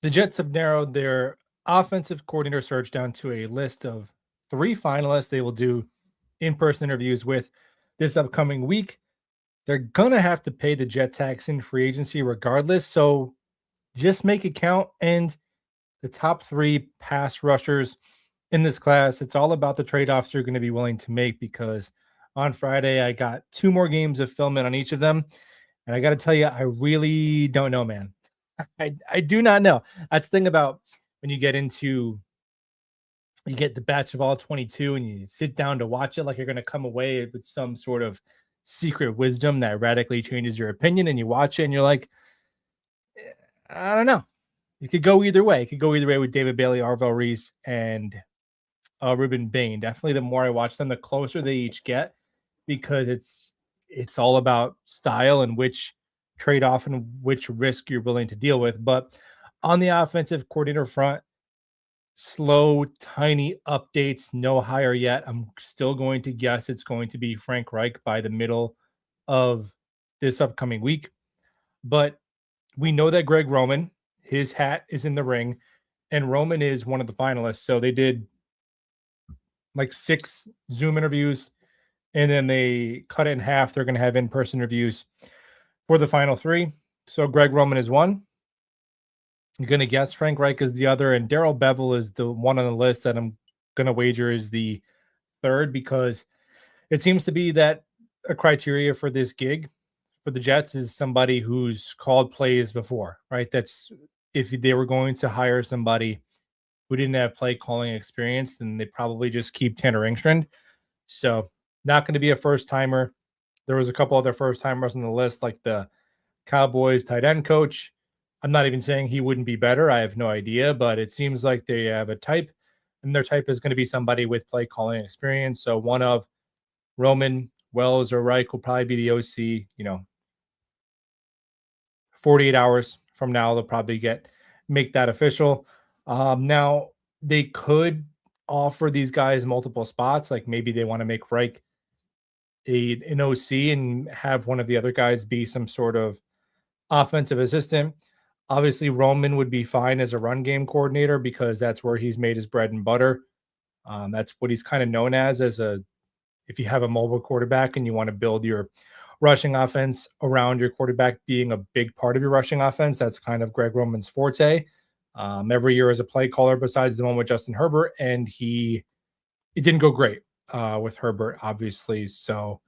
The Jets have narrowed their offensive coordinator search down to a list of 3 finalists they will do in-person interviews with this upcoming week. They're gonna have to pay the jet tax in free agency regardless, so just make it count. And the top 3 pass rushers in this class, it's all about the trade-offs you're gonna be willing to make because on Friday, I got 2 more games of film in on each of them, and I gotta tell you, I really don't know, man. I do not know. That's the thing about when you get the batch of all 22 and you sit down to watch it like you're going to come away with some sort of secret wisdom that radically changes your opinion, and you watch it and you're like, I don't know. It could go either way. It could go either way with David Bailey, Arvell Reese, and Ruben Bain. Definitely, the more I watch them, the closer they each get, because it's all about style and which trade off and which risk you're willing to deal with. But on the offensive coordinator front, slow, tiny updates, no hire yet. I'm still going to guess it's going to be Frank Reich by the middle of this upcoming week. But we know that Greg Roman, his hat is in the ring, and Roman is one of the finalists. So they did like 6 Zoom interviews, and then they cut it in half. They're going to have in-person interviews for the final 3. So Greg Roman is one. I'm going to guess Frank Reich is the other, and Darrell Bevel is the one on the list that I'm going to wager is the third, because it seems to be that a criteria for this gig for the Jets is somebody who's called plays before, right? That's if they were going to hire somebody who didn't have play calling experience, then they probably just keep Tanner Engstrand. So not going to be a first timer. There was a couple other first timers on the list, like the Cowboys tight end coach. I'm not even saying he wouldn't be better. I have no idea, but it seems like they have a type, and their type is going to be somebody with play calling experience. So one of Roman, Wells, or Reich will probably be the OC. 48 hours from now, they'll probably make that official. Now they could offer these guys multiple spots. Like maybe they want to make Reich an OC and have one of the other guys be some sort of offensive assistant. Obviously, Roman would be fine as a run game coordinator because that's where he's made his bread and butter. That's what he's kind of known as if you have a mobile quarterback and you want to build your rushing offense around your quarterback being a big part of your rushing offense, that's kind of Greg Roman's forte. Every year as a play caller, besides the one with Justin Herbert, and it didn't go great with Herbert, obviously. So,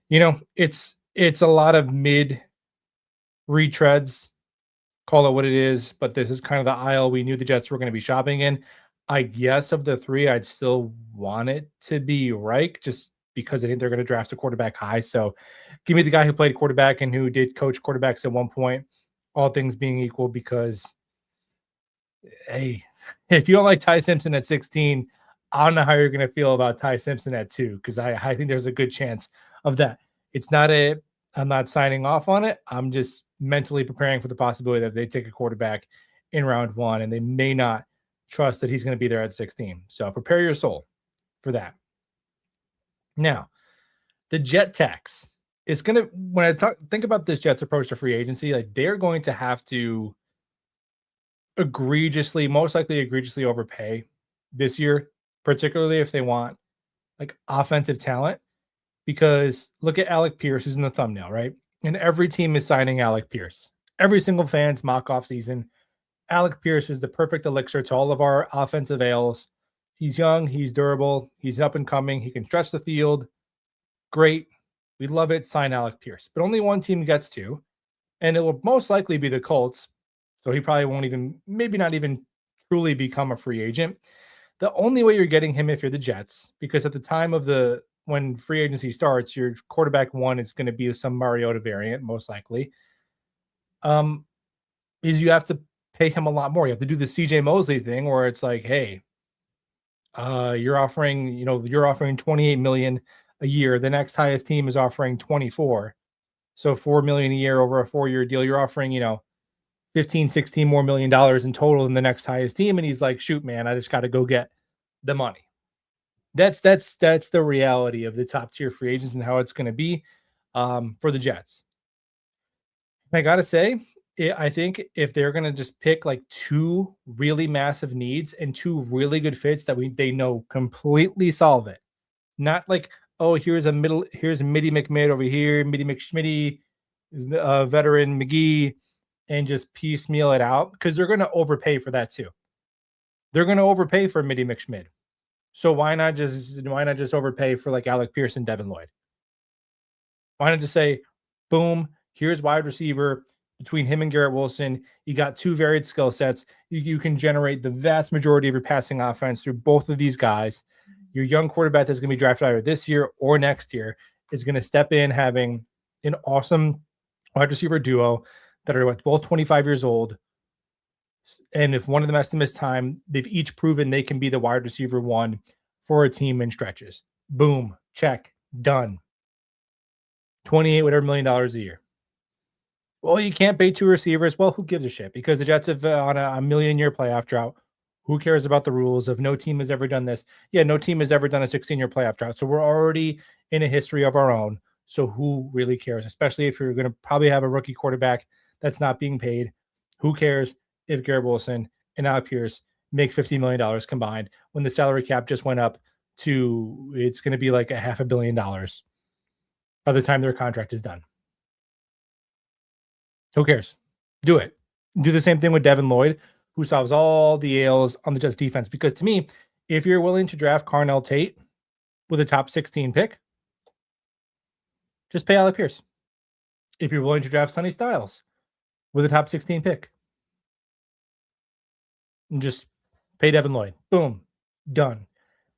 it's a lot of mid retreads, call it what it is, but this is kind of the aisle we knew the Jets were going to be shopping in. I guess of the 3, I'd still want it to be Reich just because I think they're going to draft a quarterback high. So give me the guy who played quarterback and who did coach quarterbacks at one point, all things being equal, because, hey, if you don't like Ty Simpson at 16, I don't know how you're going to feel about Ty Simpson at 2, because I think there's a good chance of that. I'm not signing off on it. I'm just mentally preparing for the possibility that they take a quarterback in round 1 and they may not trust that he's going to be there at 16. So prepare your soul for that. Now, the jet tax is going to, when I think about this Jets approach to free agency, like they're going to have to most likely egregiously overpay this year, particularly if they want like offensive talent. Because look at Alec Pierce, who's in the thumbnail, right? And every team is signing Alec Pierce. Every single fan's mock off season. Alec Pierce is the perfect elixir to all of our offensive ails. He's young, he's durable, he's up and coming, he can stretch the field. Great. We love it. Sign Alec Pierce. But only one team gets to, and it will most likely be the Colts. So he probably won't maybe not even truly become a free agent. The only way you're getting him if you're the Jets, because at the time of when free agency starts, your quarterback 1 is going to be some Mariota variant, most likely. Is you have to pay him a lot more. You have to do the CJ Mosley thing where it's like, hey, you're offering 28 million a year. The next highest team is offering 24. So 4 million a year over a 4-year deal. You're offering, 15, 16 more million dollars in total than the next highest team. And he's like, shoot, man, I just got to go get the money. That's the reality of the top tier free agents and how it's going to be for the Jets. I got to say, I think if they're gonna just pick like two really massive needs and two really good fits that they know completely solve it. Not like, oh, here's Midi McMid over here, Midi McSchmitty, veteran McGee, and just piecemeal it out because they're gonna overpay for that too. They're gonna overpay for Midi McSchmid. So why not just overpay for like Alec Pierce and Devin Lloyd? Why not just say, boom, here's wide receiver between him and Garrett Wilson. You got two varied skill sets. You can generate the vast majority of your passing offense through both of these guys. Your young quarterback that's going to be drafted either this year or next year is going to step in having an awesome wide receiver duo that are both 25 years old. And if one of them has to miss time, they've each proven they can be the wide receiver one for a team in stretches. Boom, check, done. 28 whatever $million a year. Well, you can't pay two receivers. Well, who gives a shit? Because the Jets have on a million-year playoff drought. Who cares about the rules of no team has ever done this? Yeah, no team has ever done a 16-year playoff drought. So we're already in a history of our own. So who really cares? Especially if you're going to probably have a rookie quarterback that's not being paid. Who cares if Garrett Wilson and Alec Pierce make $50 million combined when the salary cap just went up to, it's going to be like $500 million by the time their contract is done. Who cares? Do it. Do the same thing with Devin Lloyd, who solves all the ails on the Jets defense. Because to me, if you're willing to draft Carnell Tate with a top 16 pick, just pay Alec Pierce. If you're willing to draft Sonny Styles with a top 16 pick, and just pay Devin Lloyd. Boom. Done.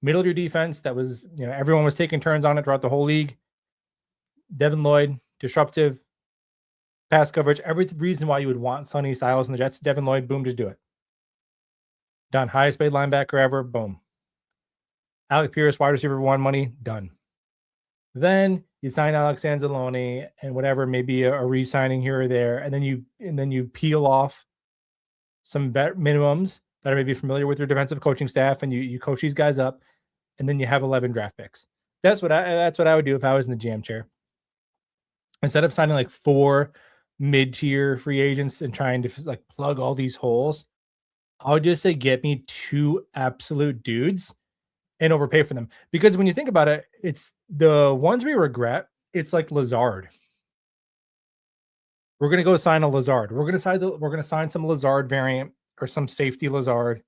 Middle of your defense that was, everyone was taking turns on it throughout the whole league. Devin Lloyd, disruptive, pass coverage, every reason why you would want Sonny Styles and the Jets. Devin Lloyd, boom, just do it. Done. Highest paid linebacker ever, boom. Alec Pierce, wide receiver one money, done. Then you sign Alex Anzalone and whatever, maybe a re-signing here or there, and then you peel off some minimums that are maybe familiar with your defensive coaching staff, and you coach these guys up, and then you have 11 draft picks. That's what I would do if I was in the GM chair. Instead of signing like 4 mid-tier free agents and trying to like plug all these holes, I would just say get me 2 absolute dudes and overpay for them. Because when you think about it, it's the ones we regret. It's like Lazard. We're gonna go sign a Lazard. We're gonna sign some Lazard variant or some safety Lazard,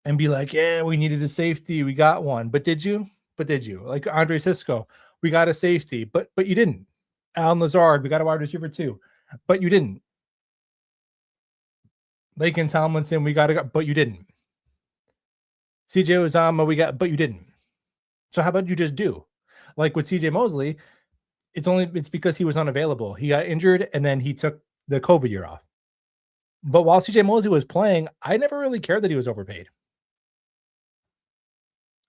and be like, yeah, we needed a safety, we got one. But did you? Like Andre Cisco, we got a safety, but you didn't. Alan Lazard, we got a wide receiver too, but you didn't. Laken Tomlinson, we got, but you didn't. CJ Uzama, but you didn't. So how about you just do? Like with CJ Mosley, it's because he was unavailable. He got injured and then he took the COVID year off. But while CJ Mosley was playing, I never really cared that he was overpaid.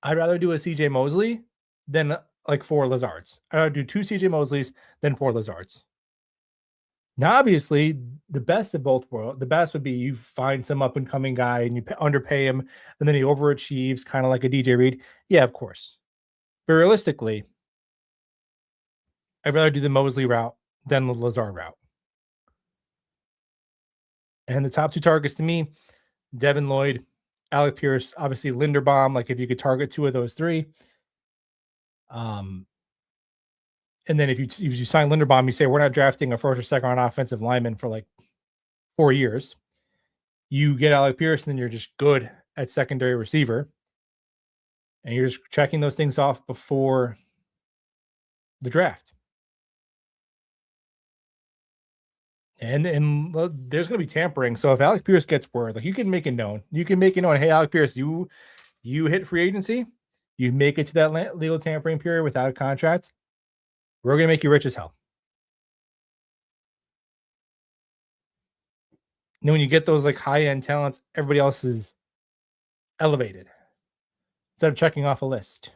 I'd rather do a CJ Mosley than like 4 Lazards. I'd rather do 2 CJ Mosleys than 4 Lazards. Now, obviously, the best of both worlds, the best would be you find some up and coming guy and you underpay him, and then he overachieves, kind of like a DJ Reed. Yeah, of course. But realistically, I'd rather do the Mosley route than the Lazard route. And the top 2 targets to me, Devin Lloyd, Alec Pierce, obviously Linderbaum. Like if you could target 2 of those 3. And then if you sign Linderbaum, you say we're not drafting a first or second round offensive lineman for like 4 years. You get Alec Pierce, and then you're just good at secondary receiver. And you're just checking those things off before the draft. And there's going to be tampering. So if Alec Pierce gets word, like you can make it known. Hey, Alec Pierce, you hit free agency. You make it to that legal tampering period without a contract. We're going to make you rich as hell. And then when you get those like high-end talents, everybody else is elevated. Instead of checking off a list.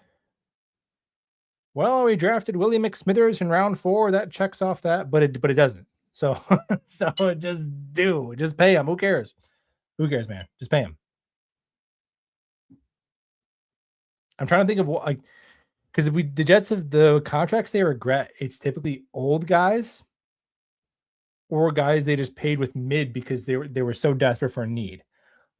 Well, we drafted Willie McSmithers in round 4. That checks off that, but it doesn't. So just pay him. Who cares? Who cares, man? Just pay him. I'm trying to think of what, like, because if the Jets have the contracts they regret, it's typically old guys or guys they just paid with mid because they were so desperate for a need.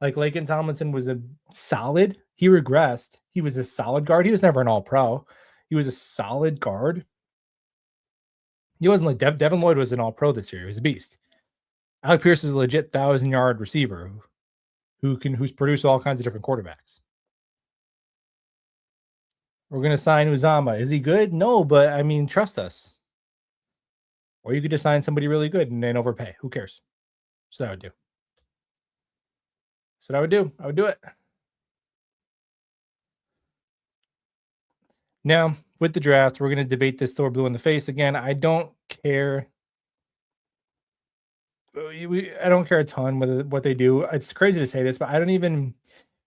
Like Laken Tomlinson was a solid. He regressed. He was a solid guard. He was never an all-pro. He was a solid guard. He wasn't like Devin Lloyd was an all-pro this year. He was a beast. Alec Pierce is a legit 1,000-yard receiver who's produced all kinds of different quarterbacks. We're gonna sign Uzama. Is he good? No, but I mean, trust us. Or you could just sign somebody really good and then overpay. Who cares? So that would do. So that would do. I would do it. Now, with the draft, we're going to debate this till we're blue in the face again. I don't care. I don't care a ton with what they do. It's crazy to say this, but I don't even.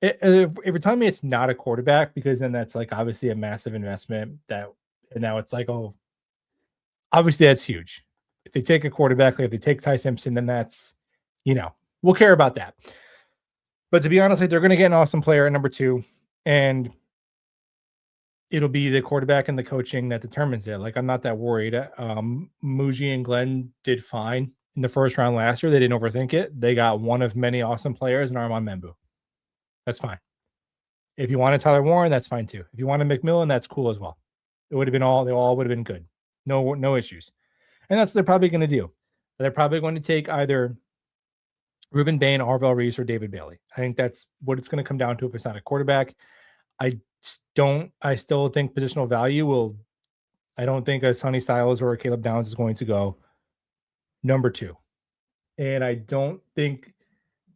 If you're telling me it's not a quarterback, because then that's like obviously a massive investment. And now it's like, oh, obviously that's huge. If they take a quarterback, like if they take Ty Simpson, then that's, we'll care about that. But to be honest, like they're going to get an awesome player at number 2, and it'll be the quarterback and the coaching that determines it. Like I'm not that worried. Muji and Glenn did fine in the first round last year. They didn't overthink it. They got one of many awesome players in Armand Membu. That's fine. If you wanted Tyler Warren, that's fine too. If you wanted McMillan, that's cool as well. It would have been they all would have been good. No issues. And that's what they're probably going to do. They're probably going to take either Ruben Bain, Arvell Reese, or David Bailey. I think that's what it's going to come down to if it's not a quarterback. I still think positional value I don't think a Sonny Styles or a Caleb Downs is going to go number 2. And I don't think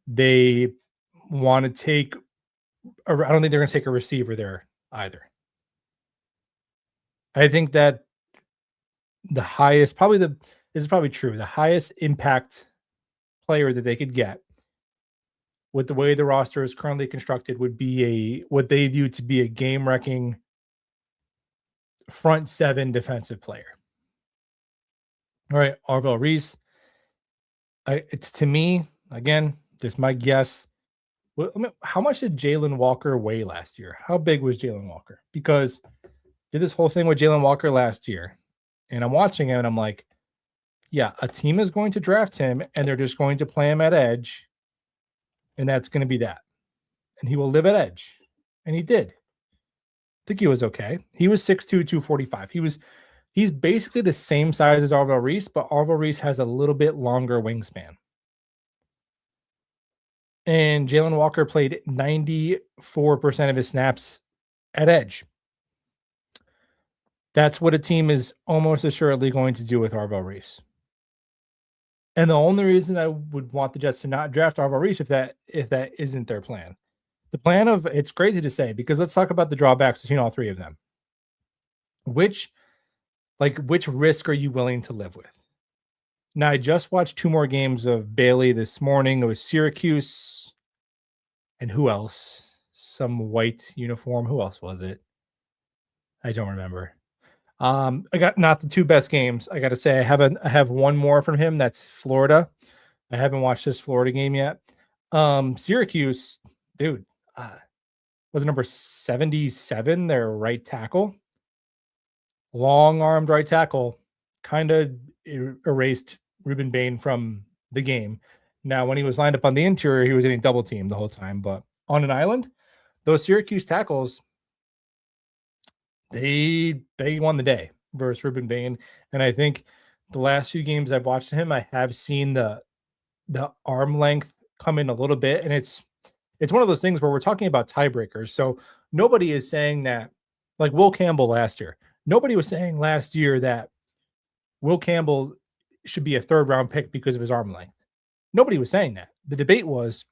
they want to take, I don't think they're going to take a receiver there either. I think that the highest, this is probably true, the highest impact player that they could get with the way the roster is currently constructed would be what they view to be a game-wrecking front 7 defensive player. All right, Arvell Reese. It's to me, again, just my guess. How much did Jalen Walker weigh last year? How big was Jalen Walker? Because I did this whole thing with Jalen Walker last year, and I'm watching him, and I'm like, yeah, a team is going to draft him, and they're just going to play him at edge, and that's going to be that. And he will live at edge. And he did. I think he was okay. He was 6'2", 245. He's basically the same size as Arvell Reese, but Arvell Reese has a little bit longer wingspan. And Jalen Walker played 94% of his snaps at edge. That's what a team is almost assuredly going to do with Arvell Reese. And the only reason I would want the Jets to not draft Arvell Reese if that isn't their plan. The plan of, it's crazy to say, because let's talk about the drawbacks between all 3 of them. Which risk are you willing to live with? Now, I just watched 2 more games of Bailey this morning. It was Syracuse and who else? Some white uniform. Who else was it? I don't remember. I got not the 2 best games. I got to say, I have one more from him. That's Florida. I haven't watched this Florida game yet. Syracuse, dude, was number 77, their right tackle. Long-armed right tackle, kind of erased Ruben Bain from the game. Now, when he was lined up on the interior, he was getting double teamed the whole time. But on an island, those Syracuse tackles, they won the day versus Ruben Bain. And I think the last few games I've watched him, I have seen the arm length come in a little bit. And it's one of those things where we're talking about tiebreakers. So nobody is saying that, like Will Campbell last year. Nobody was saying last year that Will Campbell should be a 3rd round pick because of his arm length. Nobody was saying that. The debate was,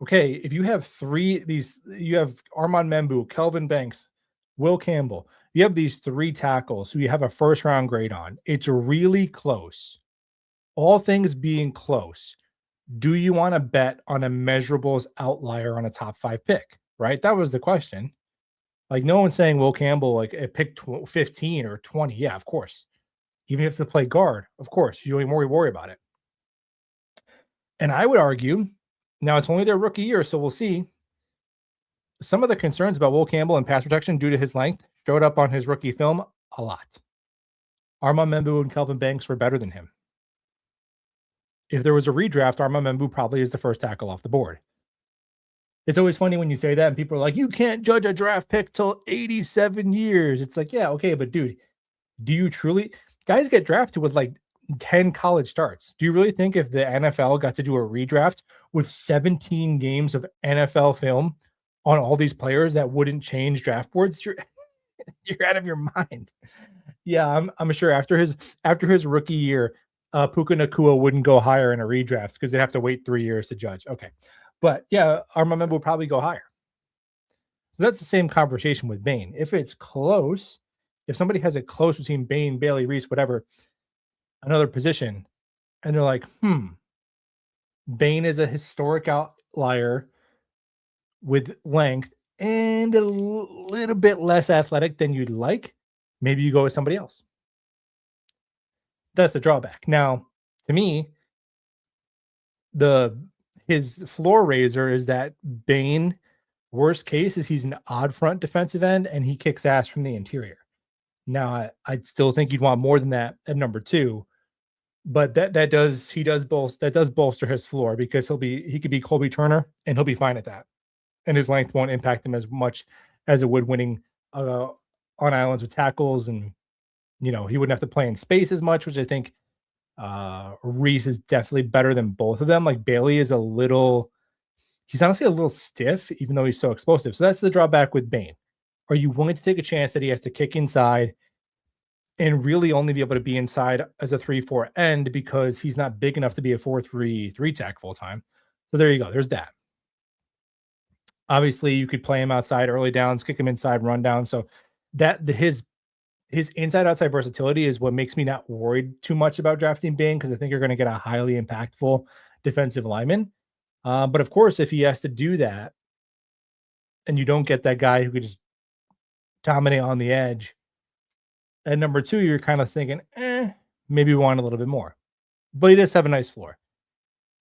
okay, if you have you have Armand Membu, Kelvin Banks, Will Campbell, you have these 3 tackles who you have a 1st round grade on. It's really close. All things being close, do you want to bet on a measurables outlier on a top 5 pick? Right? That was the question. Like, no one's saying Will Campbell, like, at pick 15 or 20. Yeah, of course. Even if it's to play guard, of course. You don't even worry about it. And I would argue, now it's only their rookie year, so we'll see. Some of the concerns about Will Campbell and pass protection due to his length showed up on his rookie film a lot. Armand Membu and Kelvin Banks were better than him. if there was a redraft, Armamembu probably is the first tackle off the board. It's always funny when you say that and people are like, you can't judge a draft pick till 87 years. It's like, yeah, okay, but dude, do you truly guys get drafted with like 10 college starts? Do you really think if the NFL got to do a redraft with 17 games of NFL film on all these players that wouldn't change draft boards? You're out of your mind. Yeah, I'm sure after his rookie year, Puka Nacua wouldn't go higher in a redraft because they'd have to wait 3 years to judge. Okay. But yeah, Armamembu will probably go higher. So that's the same conversation with Bane. If it's close, if somebody has it close between Bane, Bailey, Reese, whatever, another position, and they're like, Bane is a historic outlier with length and a little bit less athletic than you'd like, maybe you go with somebody else. That's the drawback. Now, to me, his floor raiser is that Bane, worst case, is he's an odd front defensive end and he kicks ass from the interior. Now, I'd still think you'd want more than that at number 2, but that does bolster his floor because he could be Colby Turner and he'll be fine at that, and his length won't impact him as much as it would winning on islands with tackles, and he wouldn't have to play in space as much, which I think Reese is definitely better than both of them. Like Bailey is he's honestly a little stiff, even though he's so explosive. So that's the drawback with Bane. Are you willing to take a chance that he has to kick inside and really only be able to be inside as a 3-4 end because he's not big enough to be a 4-3 tech full time? So there you go. There's that. Obviously, you could play him outside early downs, kick him inside, run down. So his inside outside versatility is what makes me not worried too much about drafting Bane, because I think you're going to get a highly impactful defensive lineman. But of course, if he has to do that and you don't get that guy who could just dominate on the edge, at number 2, you're kind of thinking, maybe we want a little bit more. But he does have a nice floor.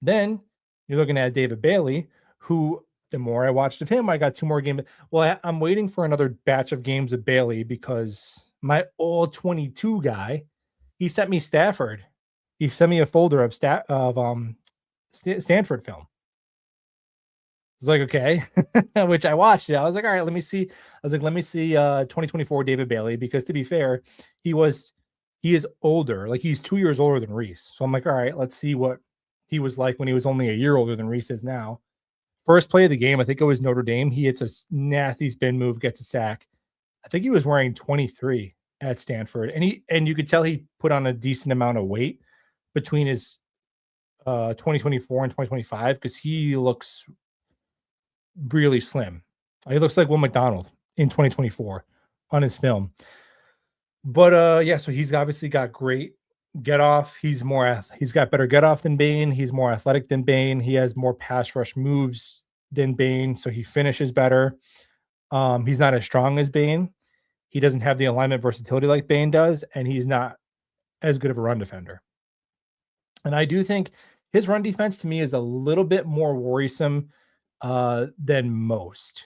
Then you're looking at David Bailey, who the more I watched of him, I got 2 more games. Well, I'm waiting for another batch of games with Bailey because my old 22 guy, he sent me Stafford. He sent me a folder of Stanford film. It's like, okay, which I watched it. I was like, all right, let me see. 2024 David Bailey, because to be fair, he is older. Like he's 2 years older than Reese. So I'm like, all right, let's see what he was like when he was only a year older than Reese is now. First play of the game, I think it was Notre Dame. He hits a nasty spin move, gets a sack. I think he was wearing 23 at Stanford, and you could tell he put on a decent amount of weight between his 2024 and 2025 because he looks really slim. He looks like Will McDonald in 2024 on his film. But yeah, so he's obviously got great get off. He's got better get off than Bane. He's more athletic than Bane. He has more pass rush moves than Bane, so he finishes better. He's not as strong as Bane. He doesn't have the alignment versatility like Bane does, and he's not as good of a run defender. And I do think his run defense to me is a little bit more worrisome than most,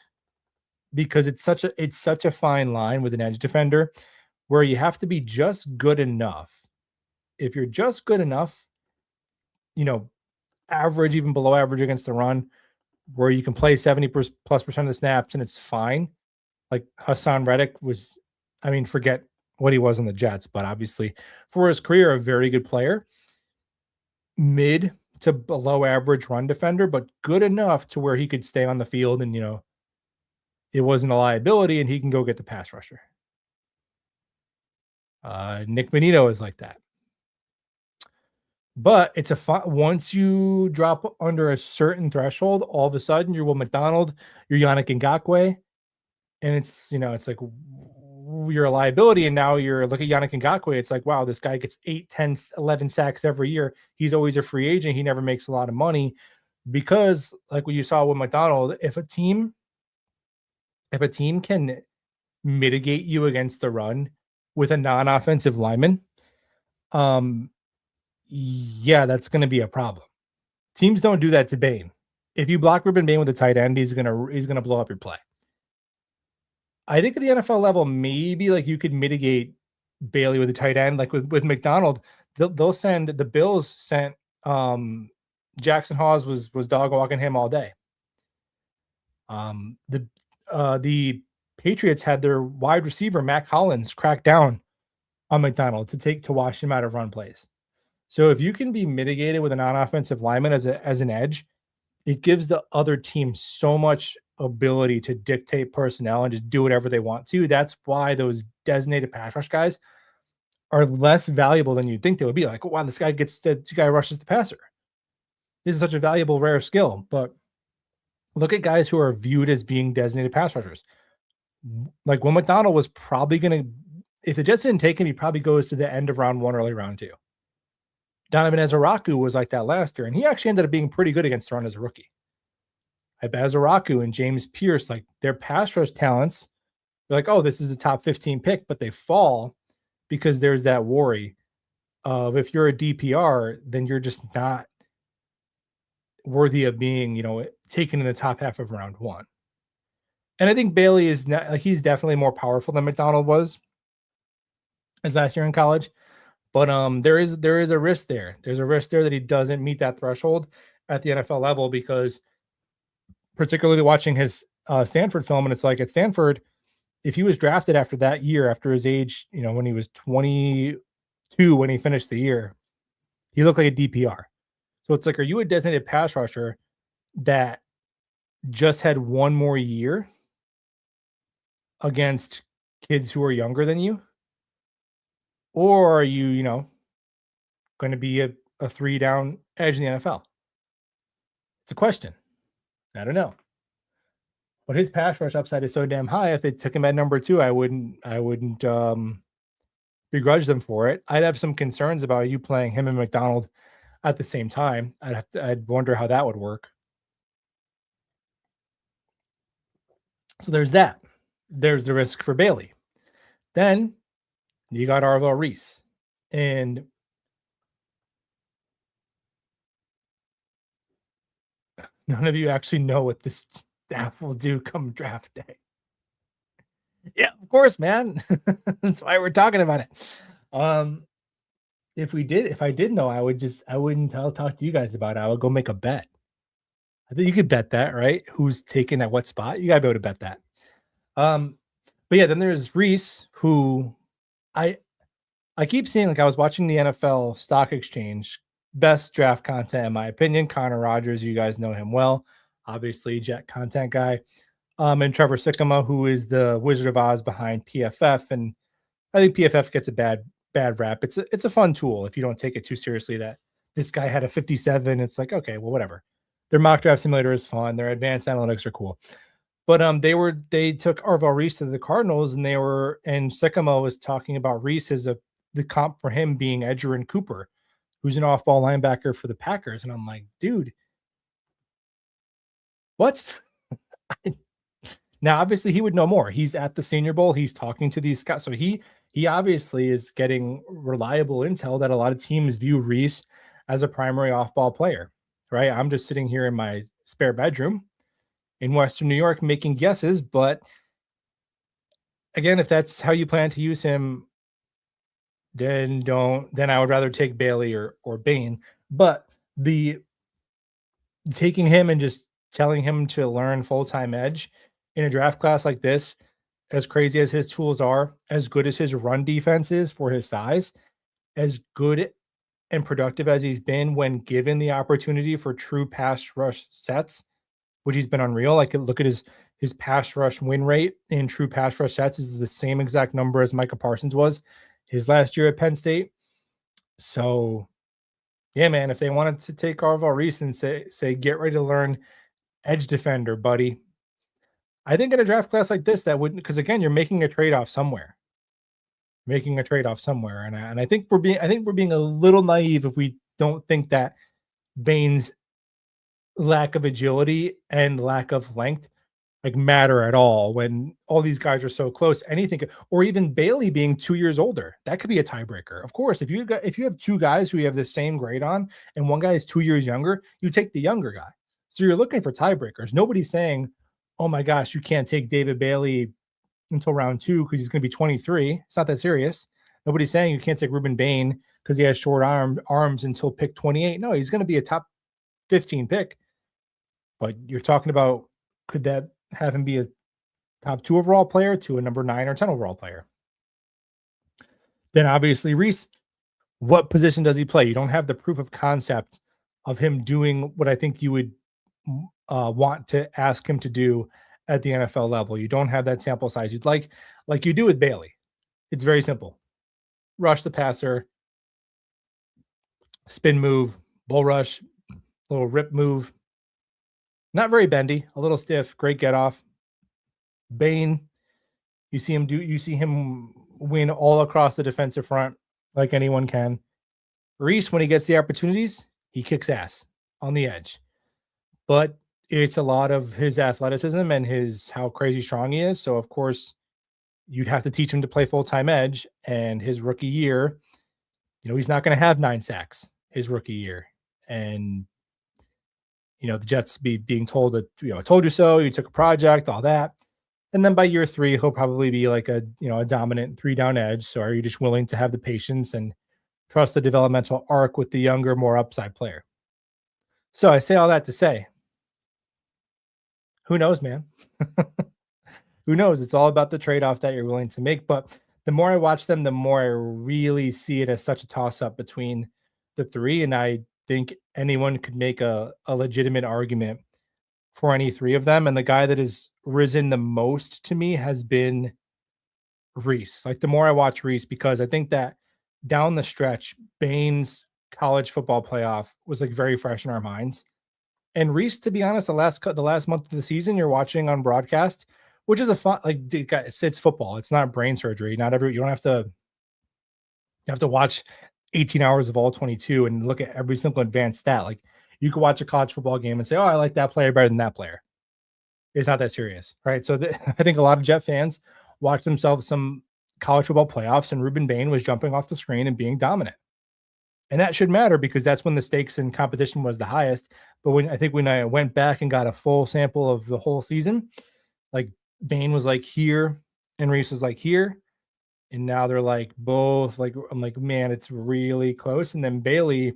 because it's such a fine line with an edge defender where you have to be just good enough. If you're just good enough, average, even below average against the run, where you can play 70+% of the snaps and it's fine. Like Hassan Reddick was, forget what he was in the Jets, but obviously for his career, a very good player, mid to below average run defender, but good enough to where he could stay on the field and, it wasn't a liability and he can go get the pass rusher. Nick Bonito is like that. But it's once you drop under a certain threshold, all of a sudden you're Will McDonald, you're Yannick Ngakoue, and it's like you're a liability. And now you're look at Yannick Ngakoue, it's like, wow, this guy gets 8, 10, 11 sacks every year. He's always a free agent. He never makes a lot of money because, like what you saw with McDonald, if a team can mitigate you against the run with a non-offensive lineman, yeah, that's going to be a problem. Teams don't do that to Bane. If you block Ruben Bane with a tight end, he's gonna blow up your play. I think at the NFL level, maybe like you could mitigate Bailey with a tight end, like with McDonald. The Bills sent Jackson Hawes was dog walking him all day. The Patriots had their wide receiver Mac Hollins crack down on McDonald to wash him out of run plays. So if you can be mitigated with a non-offensive lineman as an edge, it gives the other team so much ability to dictate personnel and just do whatever they want to. That's why those designated pass rush guys are less valuable than you'd think they would be. Like, wow, this guy rushes the passer. This is such a valuable, rare skill. But look at guys who are viewed as being designated pass rushers. Like Will McDonald was probably going to, if the Jets didn't take him, he probably goes to the end of round 1, early round 2. Donovan Ezaraku was like that last year, and he actually ended up being pretty good against the run as a rookie. Ezaraku and James Pierce, like their pass rush talents, they're like, oh, this is a top 15 pick, but they fall because there's that worry of if you're a DPR, then you're just not worthy of being, taken in the top half of round 1. And I think Bailey is not, like, he's definitely more powerful than McDonald was as last year in college. But there is a risk there. There's a risk there that he doesn't meet that threshold at the NFL level, because particularly watching his Stanford film, and it's like at Stanford, if he was drafted after that year, after his age, when he was 22, when he finished the year, he looked like a DPR. So it's like, are you a designated pass rusher that just had one more year against kids who are younger than you? Or are you, going to be a 3-down edge in the NFL? It's a question. I don't know. But his pass rush upside is so damn high. If they took him at number 2, I wouldn't begrudge them for it. I'd have some concerns about you playing him and McDonald at the same time. I'd wonder how that would work. So there's that. There's the risk for Bailey. Then you got Arvell Reese. And none of you actually know what this staff will do come draft day. Yeah, of course, man. That's why we're talking about it. If I did know, I wouldn't talk to you guys about it. I would go make a bet. I think you could bet that, right? Who's taken at what spot? You gotta be able to bet that. But yeah, then there's Reese, who I keep seeing, like, I was watching the NFL Stock Exchange, best draft content in my opinion. Connor Rogers, you guys know him well, obviously Jet content guy. And Trevor Sikkema, who is the Wizard of Oz behind PFF, and I think PFF gets a bad rap. It's a fun tool if you don't take it too seriously. That this guy had a 57. It's like, okay, well, whatever. Their mock draft simulator is fun. Their advanced analytics are cool. But they took Arvell Reese to the Cardinals, and Sikkema was talking about Reese as the comp for him being Edgerrin Cooper, who's an off-ball linebacker for the Packers. And I'm like, dude, what? Now, obviously, he would know more. He's at the Senior Bowl. He's talking to these guys. So he obviously is getting reliable intel that a lot of teams view Reese as a primary off-ball player, right? I'm just sitting here in my spare bedroom in Western New York making guesses. But again, if that's how you plan to use him, then I would rather take Bailey or Bain. But the taking him and just telling him to learn full-time edge in a draft class like this, as crazy as his tools are, as good as his run defense is for his size, as good and productive as he's been when given the opportunity for true pass rush sets, which he's been unreal. Like, look at his pass rush win rate in true pass rush sets is the same exact number as Micah Parsons was his last year at Penn State. So, yeah, man, if they wanted to take Arvell Reese and say get ready to learn edge defender, buddy, I think in a draft class like this, that wouldn't, because again, you're making a trade-off somewhere. And I think we're being a little naive if we don't think that Bain's lack of agility and lack of length matter at all when all these guys are so close. Anything, or even Bailey being 2 years older, that could be a tiebreaker. Of course, if you have two guys who you have the same grade on and one guy is 2 years younger, you take the younger guy. So you're looking for tiebreakers. Nobody's saying, oh my gosh, you can't take David Bailey until round 2 because he's going to be 23. It's not that serious. Nobody's saying you can't take Ruben Bain because he has short arms until pick 28. No, he's going to be a top 15 pick. But you're talking about, could that have him be a top 2 overall player to a number 9 or 10 overall player? Then obviously Reese, what position does he play? You don't have the proof of concept of him doing what I think you would want to ask him to do at the NFL level. You don't have that sample size. You'd like you do with Bailey. It's very simple. Rush the passer, spin move, bull rush, little rip move. Not very bendy, a little stiff, great get off. Bain, you see him win all across the defensive front like anyone can. Reese, when he gets the opportunities, he kicks ass on the edge. But it's a lot of his athleticism and how crazy strong he is. So, of course, you'd have to teach him to play full-time edge. And his rookie year, he's not going to have 9 sacks his rookie year. And, the Jets being told that, I told you so, you took a project, all that. And then by year 3, he'll probably be like a dominant 3-down edge. So are you just willing to have the patience and trust the developmental arc with the younger, more upside player? So I say all that to say, who knows, man? Who knows? It's all about the trade-off that you're willing to make. But the more I watch them, the more I really see it as such a toss-up between the 3. And I think anyone could make a legitimate argument for any 3 of them. And the guy that has risen the most to me has been Reese. Like, the more I watch Reese, because I think that down the stretch, Bain's college football playoff was like very fresh in our minds. And Reese, to be honest, the last month of the season you're watching on broadcast, which is a fun, like, it's football. It's not brain surgery. You don't have to watch 18 hours of all 22 and look at every single advanced stat. Like, you could watch a college football game and say, oh, I like that player better than that player. It's not that serious, right? So I think a lot of Jet fans watch themselves some college football playoffs, and Ruben Bain was jumping off the screen and being dominant. And that should matter because that's when the stakes in competition was the highest. But when I went back and got a full sample of the whole season, like, Bain was like here and Reese was like here. And now they're like both, like, I'm like, man, it's really close. And then Bailey,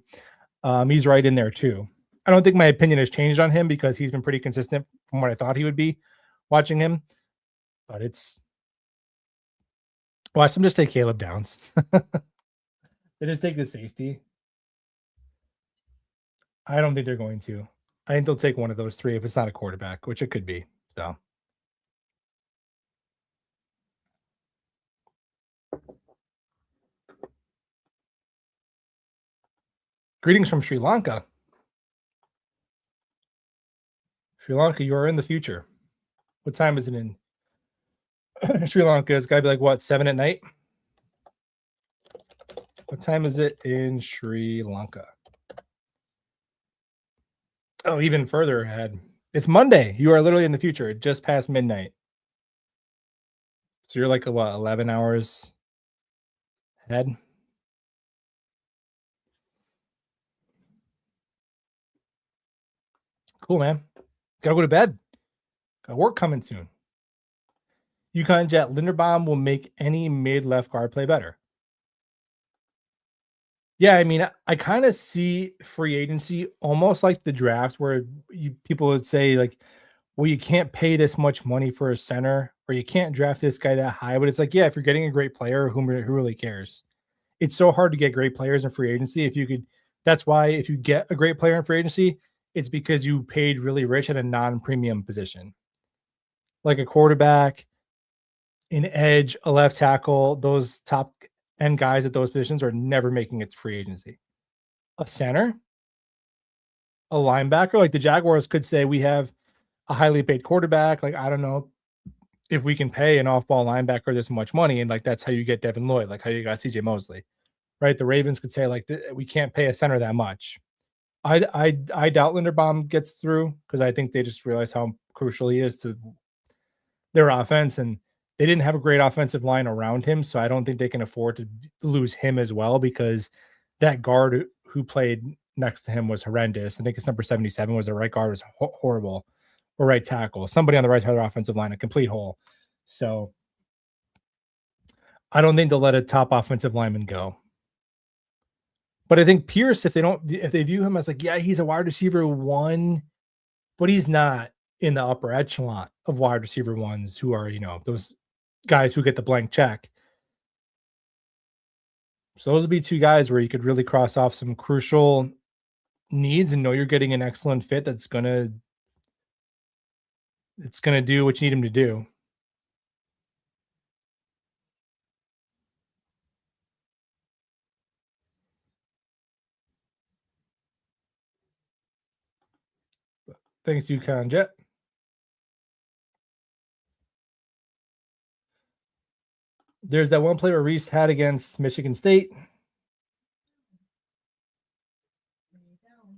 he's right in there too. I don't think my opinion has changed on him because he's been pretty consistent from what I thought he would be watching him. But watch them just take Caleb Downs. They just take the safety. I don't think they're going to. I think they'll take one of those 3 if it's not a quarterback, which it could be. So. Greetings from Sri Lanka. Sri Lanka, you are in the future. What time is it in Sri Lanka? It's got to be like, what, 7 at night? What time is it in Sri Lanka? Oh, even further ahead. It's Monday. You are literally in the future. Just past midnight. So you're like, what, 11 hours ahead? Cool, man. Gotta go to bed. Got work coming soon. UConn Jet Linderbaum will make any mid-left guard play better. Yeah, I mean, I kind of see free agency almost like the draft, where people would say, like, well, you can't pay this much money for a center, or you can't draft this guy that high. But it's like, yeah, if you're getting a great player, who really cares? It's so hard to get great players in free agency. That's why if you get a great player in free agency, it's because you paid really rich at a non-premium position, like a quarterback, an edge, a left tackle. Those top end guys at those positions are never making it to free agency. A center, a linebacker, like the Jaguars could say, we have a highly paid quarterback. Like, I don't know if we can pay an off-ball linebacker this much money, and like that's how you get Devin Lloyd, like how you got CJ Mosley, right? The Ravens could say, like, we can't pay a center that much. I doubt Linderbaum gets through because I think they just realize how crucial he is to their offense, and they didn't have a great offensive line around him, so I don't think they can afford to lose him as well, because that guard who played next to him was horrendous. I think it's number 77 was the right guard, was horrible, or right tackle. Somebody on the right side of the offensive line, a complete hole. So I don't think they'll let a top offensive lineman go. But I think Pierce, if they view him as like, yeah, he's a wide receiver one, but he's not in the upper echelon of wide receiver ones who are, those guys who get the blank check. So those would be two guys where you could really cross off some crucial needs and know you're getting an excellent fit that's gonna do what you need him to do. Thanks, UConn Jet. There's that one play where Reese had against Michigan State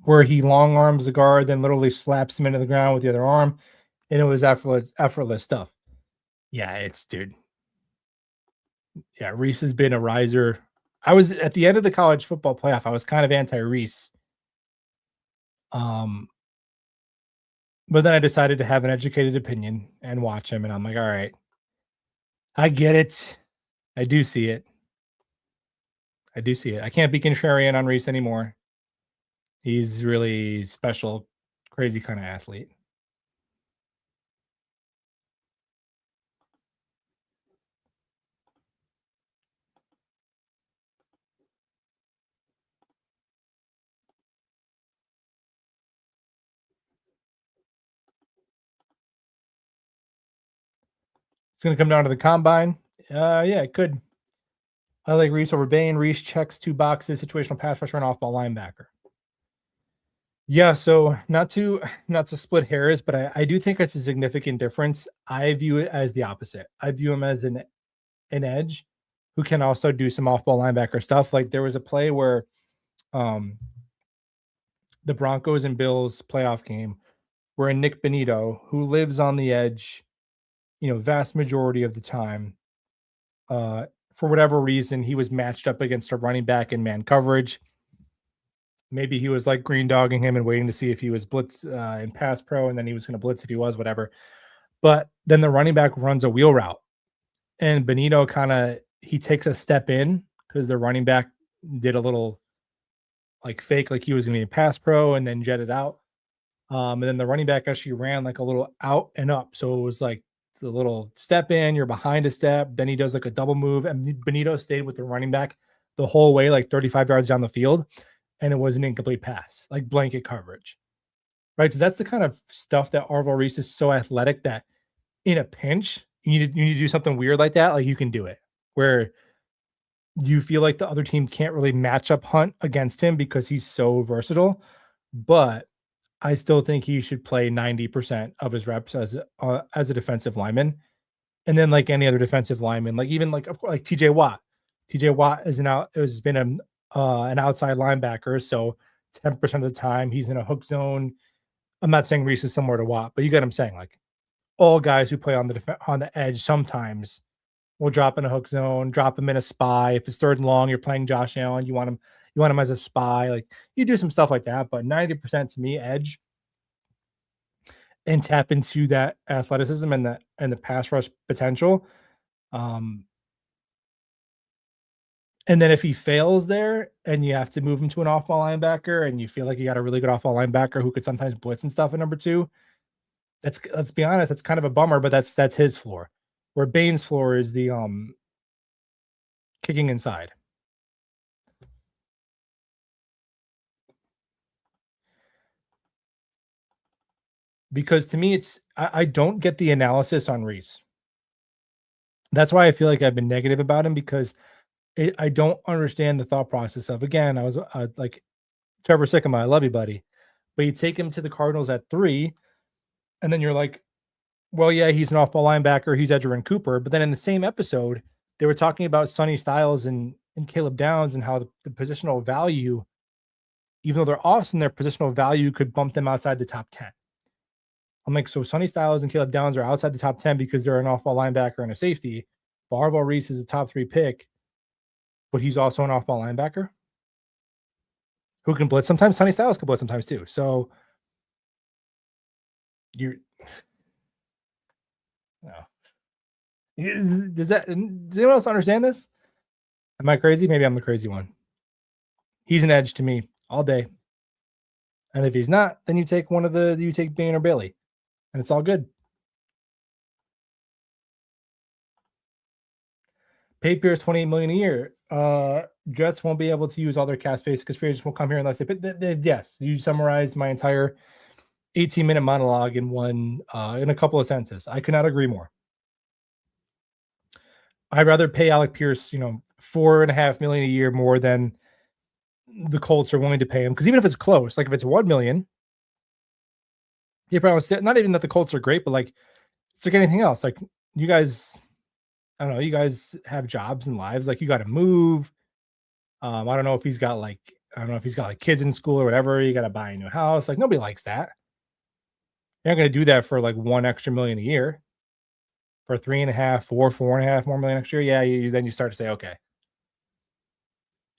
where he long arms the guard, then literally slaps him into the ground with the other arm, and it was effortless stuff. Yeah, it's dude. Yeah, Reese has been a riser. I was at the end of the college football playoff. I was kind of anti-Reese. But then I decided to have an educated opinion and watch him, and I'm like, all right, I get it. I do see it. I can't be contrarian on Reese anymore. He's really special, crazy kind of athlete. It's going to come down to the combine. Yeah, it could. I like Reese over Bain. Reese checks 2 boxes: situational pass rusher and off-ball linebacker. Yeah, so not to split hairs, but I do think it's a significant difference. I view it as the opposite. I view him as an edge who can also do some off-ball linebacker stuff. Like there was a play where the Broncos and Bills playoff game where Nick Benito, who lives on the edge, vast majority of the time, for whatever reason, he was matched up against a running back in man coverage. Maybe he was like green dogging him and waiting to see if he was blitz in pass pro, and then he was going to blitz if he was, whatever. But then the running back runs a wheel route, and Benito he takes a step in because the running back did a little like fake, like he was going to be a pass pro, and then jetted out. And then the running back actually ran like a little out and up, so it was like the little step in, you're behind a step, then he does like a double move, and Benito stayed with the running back the whole way, like 35 yards down the field, and it was an incomplete pass, like blanket coverage, right? So that's the kind of stuff that Arvell Reese is so athletic that in a pinch, you need to do something weird like that, like you can do it, where you feel like the other team can't really match up hunt against him because he's so versatile. But I still think he should play 90% of his reps as a defensive lineman. And then like any other defensive lineman, like even like of course like TJ Watt. TJ Watt has been an outside linebacker, so 10% of the time he's in a hook zone. I'm not saying Reese is similar to Watt, but you get what I'm saying. Like all guys who play on the edge sometimes will drop in a hook zone, drop him in a spy. If it's 3rd and long, you're playing Josh Allen, you want him as a spy. Like you do some stuff like that, but 90% to me, edge, and tap into that athleticism and the pass rush potential. And then if he fails there and you have to move him to an off-ball linebacker and you feel like you got a really good off-ball linebacker who could sometimes blitz and stuff at number 2, let's be honest, that's kind of a bummer, but that's his floor. Where Bain's floor is the kicking inside. Because to me, I don't get the analysis on Reese. That's why I feel like I've been negative about him because I don't understand the thought process of, again, I was like Trevor Sikkema, I love you, buddy. But you take him to the Cardinals at 3, and then you're like, well, yeah, he's an off-ball linebacker. He's Edgerrin Cooper. But then in the same episode, they were talking about Sonny Styles and Caleb Downs and how the positional value, even though they're awesome, their positional value could bump them outside the top 10. I'm like, so Sonny Styles and Caleb Downs are outside the top 10 because they're an off-ball linebacker and a safety. Arvell Reese is a top 3 pick, but he's also an off-ball linebacker who can blitz sometimes. Sonny Styles can blitz sometimes too. So you're no. Does anyone else understand this? Am I crazy? Maybe I'm the crazy one. He's an edge to me all day. And if he's not, then you take Bane or Bailey, and it's all good. Pay Pierce $28 million a year. Jets won't be able to use all their cap space because free agents won't come here unless yes, you summarized my entire 18-minute monologue in a couple of sentences. I could not agree more. I'd rather pay Alec Pierce, $4.5 million a year more than the Colts are willing to pay him. Because even if it's close, like if it's $1 million, he probably not even that the Colts are great, but like it's like anything else. Like you guys, I don't know, you guys have jobs and lives. Like you got to move. I don't know if he's got like kids in school or whatever. You got to buy a new house. Like nobody likes that. You're not going to do that for like $1 extra million a year. For 3.5, 4.5 more million next year. Yeah, then you start to say, okay.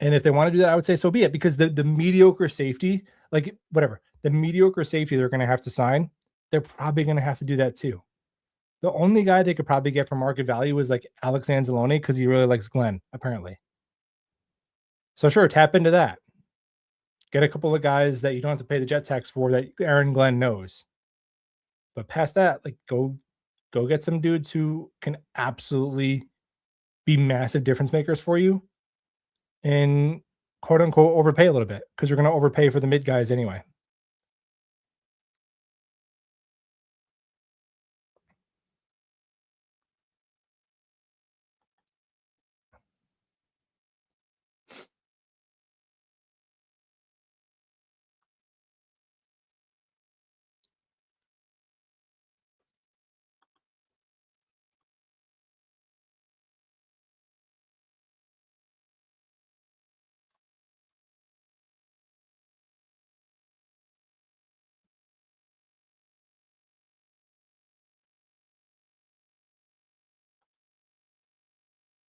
And if they want to do that, I would say so be it, because the mediocre safety, like whatever, the mediocre safety they're going to have to sign, they're probably going to have to do that too. The only guy they could probably get for market value is like Alex Anzalone because he really likes Glenn, apparently. So sure, tap into that. Get a couple of guys that you don't have to pay the jet tax for that Aaron Glenn knows. But past that, like go get some dudes who can absolutely be massive difference makers for you and quote unquote overpay a little bit because you're going to overpay for the mid guys anyway.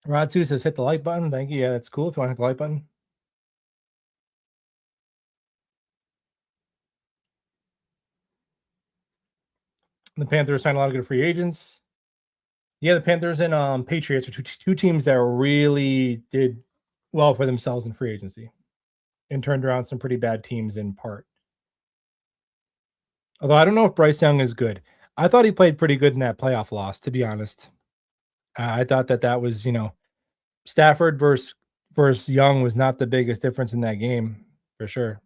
Ratsu says hit the like button. Thank you. Yeah, that's cool if you want to hit the like button. The Panthers signed a lot of good free agents. Yeah, the Panthers and Patriots are two teams that really did well for themselves in free agency and turned around some pretty bad teams in part. Although I don't know if Bryce Young is good. I thought he played pretty good in that playoff loss, to be honest. I thought that was, Stafford versus Young was not the biggest difference in that game, for sure.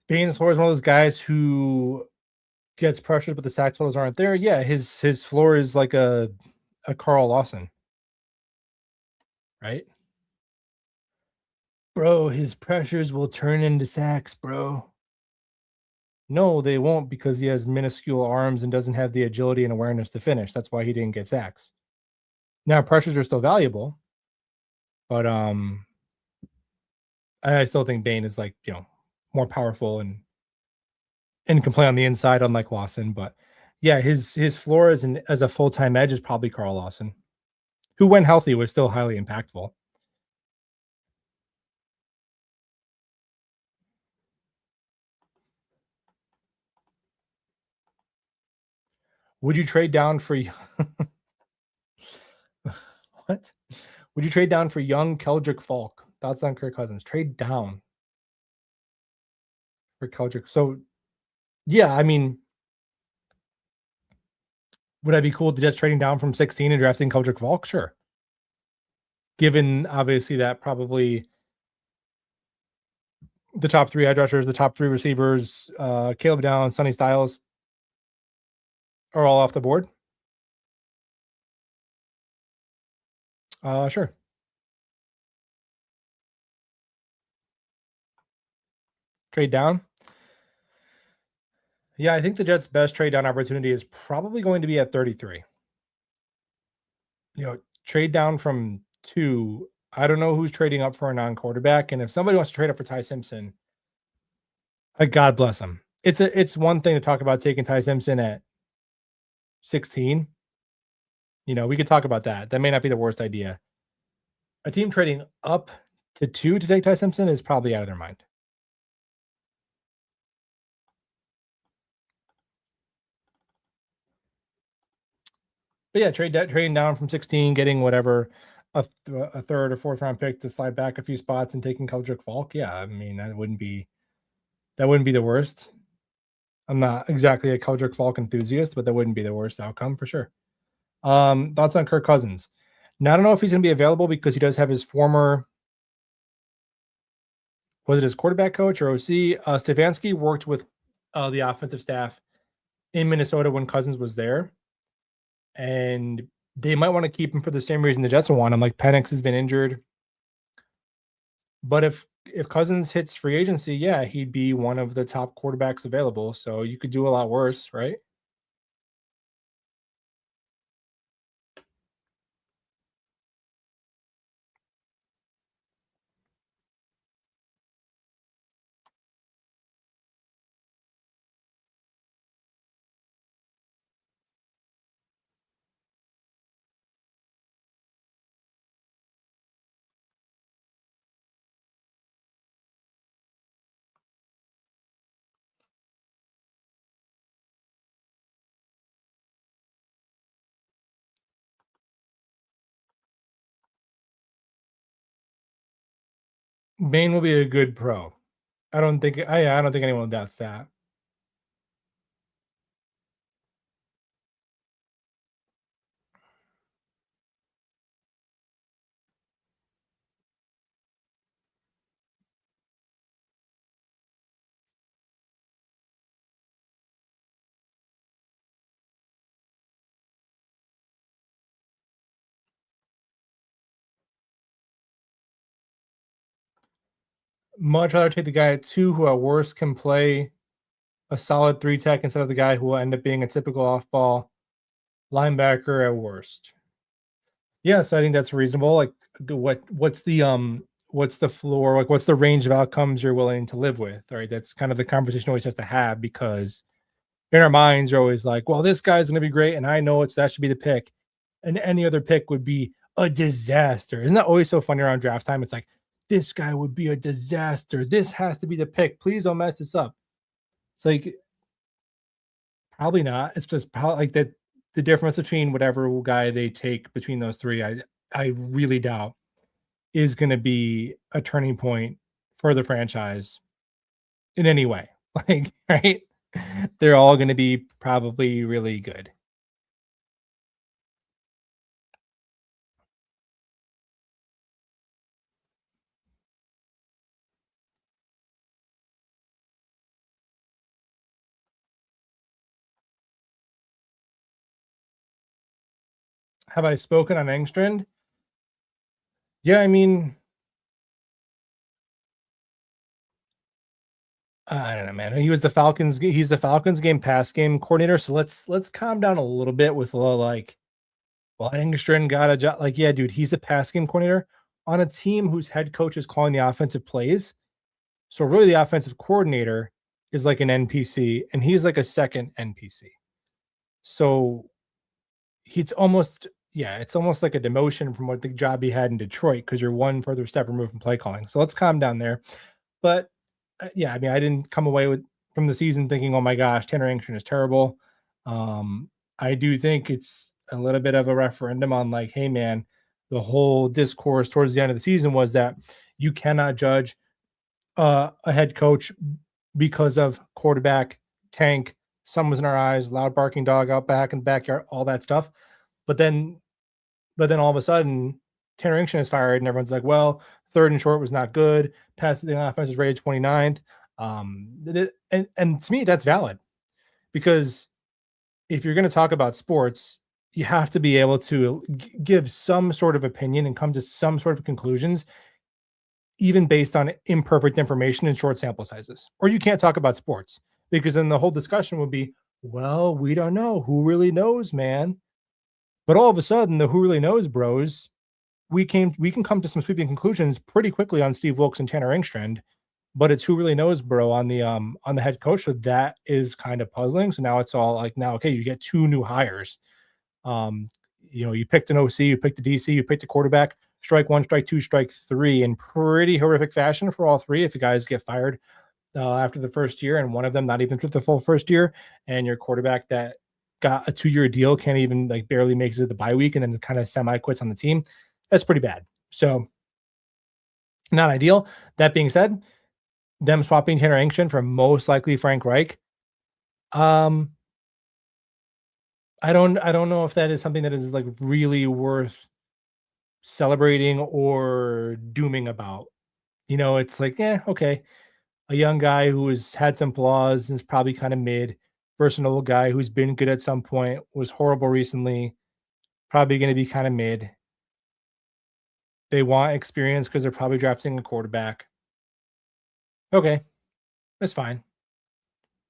Baines is one of those guys who gets pressured, but the sack totals aren't there. Yeah, his floor is like a Carl Lawson, right? Bro, his pressures will turn into sacks, bro. No, they won't because he has minuscule arms and doesn't have the agility and awareness to finish. That's why he didn't get sacks. Now pressures are still valuable, but I still think Bane is like, more powerful and can play on the inside, unlike Lawson. But yeah, his floor as a full-time edge is probably Carl Lawson, who when healthy was still highly impactful. Would you trade down for what? Would you trade down for young Keldrick Falk? Thoughts on Kirk Cousins? Trade down for Keldrick. So yeah, I mean, would I be cool to just trading down from 16 and drafting Keldrick Falk? Sure. Given obviously that probably the top 3 edge rushers, the top 3 receivers, Caleb Downs, Sonny Styles are all off the board. Sure. Trade down. Yeah, I think the Jets' best trade down opportunity is probably going to be at 33. You know, trade down from 2. I don't know who's trading up for a non-quarterback, and if somebody wants to trade up for Ty Simpson, God bless him. It's one thing to talk about taking Ty Simpson at 16. You know, we could talk about that. That may not be the worst idea. A team trading up to 2 to take Ty Simpson is probably out of their mind. But yeah, trading down from 16, getting whatever a third or fourth round pick to slide back a few spots and taking Keldrick Falk. Yeah, I mean that wouldn't be the worst. I'm not exactly a Keldrick Falk enthusiast, but that wouldn't be the worst outcome for sure. Thoughts on Kirk Cousins? Now I don't know if he's going to be available because he does have his former, was it his quarterback coach or OC? Stefanski worked with the offensive staff in Minnesota when Cousins was there, and they might want to keep him for the same reason the Jets want him. Like Penix has been injured, but if Cousins hits free agency, yeah, he'd be one of the top quarterbacks available. So you could do a lot worse, right? Bain will be a good pro. I don't think anyone doubts that. Much rather take the guy at 2 who at worst can play a solid 3 tech instead of the guy who will end up being a typical off ball linebacker at worst. Yes, I think that's reasonable. Like what's the floor? Like what's the range of outcomes you're willing to live with? Right. That's kind of the conversation always has to have because in our minds are always like, well, this guy's gonna be great, and I know that should be the pick. And any other pick would be a disaster. Isn't that always so funny around draft time? It's like, this guy would be a disaster. This has to be the pick. Please don't mess this up. It's like probably not. It's just probably like that the difference between whatever guy they take between those three, I really doubt is going to be a turning point for the franchise in any way. Like, right? They're all going to be probably really good. Have I spoken on Engstrand? Yeah, I mean, I don't know, man. He's the Falcons game pass game coordinator. So let's calm down a little bit with the like, well, Engstrand got a job. Like, yeah, dude, he's a pass game coordinator on a team whose head coach is calling the offensive plays. So really, the offensive coordinator is like an NPC, and he's like a second NPC. So it's almost like a demotion from what the job he had in Detroit because you're one further step removed from play calling. So let's calm down there. But yeah, I mean, I didn't come away from the season thinking, oh my gosh, Tanner Engstrand is terrible. I do think it's a little bit of a referendum on like, hey man, the whole discourse towards the end of the season was that you cannot judge a head coach because of quarterback, tank, sun was in our eyes, loud barking dog out back in the backyard, all that stuff. But then, all of a sudden, Tanner Engstrand is fired, and everyone's like, "Well, third and short was not good. Pass the offense is rated 29th." And to me, that's valid because if you're going to talk about sports, you have to be able to give some sort of opinion and come to some sort of conclusions even based on imperfect information and short sample sizes, or you can't talk about sports because then the whole discussion would be, well, we don't know. Who really knows, man? But all of a sudden, the who really knows bros, we can come to some sweeping conclusions pretty quickly on Steve Wilkes and Tanner Engstrand, but it's who really knows, bro, on the head coach. So that is kind of puzzling. So now it's all like, now, okay, you get two new hires. You picked an OC, you picked a DC, you picked a quarterback, strike one, strike two, strike three in pretty horrific fashion for all three. If you guys get fired after the first year, and one of them not even through the full first year, and your quarterback that got a 2-year deal can't even like barely makes it the bye week and then kind of semi quits on the team, that's pretty bad. So not ideal. That being said, them swapping Tanner Engstrand for most likely Frank Reich. I don't know if that is something that is like really worth celebrating or dooming about. It's like, yeah, okay. A young guy who has had some flaws and is probably kind of mid, versus an old guy who's been good at some point, was horrible recently, probably going to be kind of mid. They want experience because they're probably drafting a quarterback. Okay, that's fine.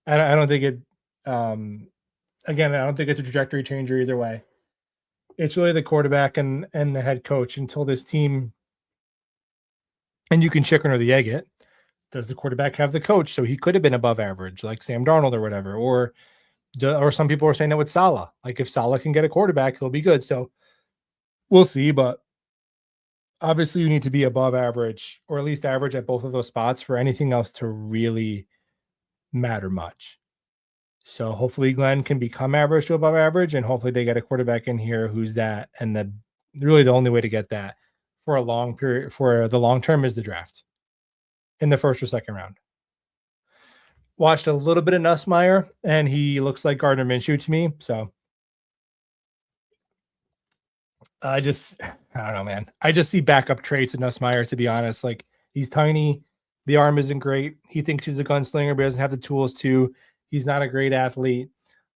I don't think it. Again, I don't think it's a trajectory changer either way. It's really the quarterback and the head coach until this team. And you can chicken or the egg it. Does the quarterback have the coach? So he could have been above average, like Sam Darnold or whatever. Or some people are saying that with Saleh. Like if Saleh can get a quarterback, he'll be good. So we'll see. But obviously, you need to be above average, or at least average at both of those spots for anything else to really matter much. So hopefully Glenn can become average to above average, and hopefully they get a quarterback in here who's that. And really the only way to get that for a long period, for the long term, is the draft in the first or second round. Watched a little bit of Nussmeier, and he looks like Gardner Minshew to me. So I don't know, man. I just see backup traits in Nussmeier, to be honest. Like, he's tiny. The arm isn't great. He thinks he's a gunslinger, but doesn't have the tools to. He's not a great athlete.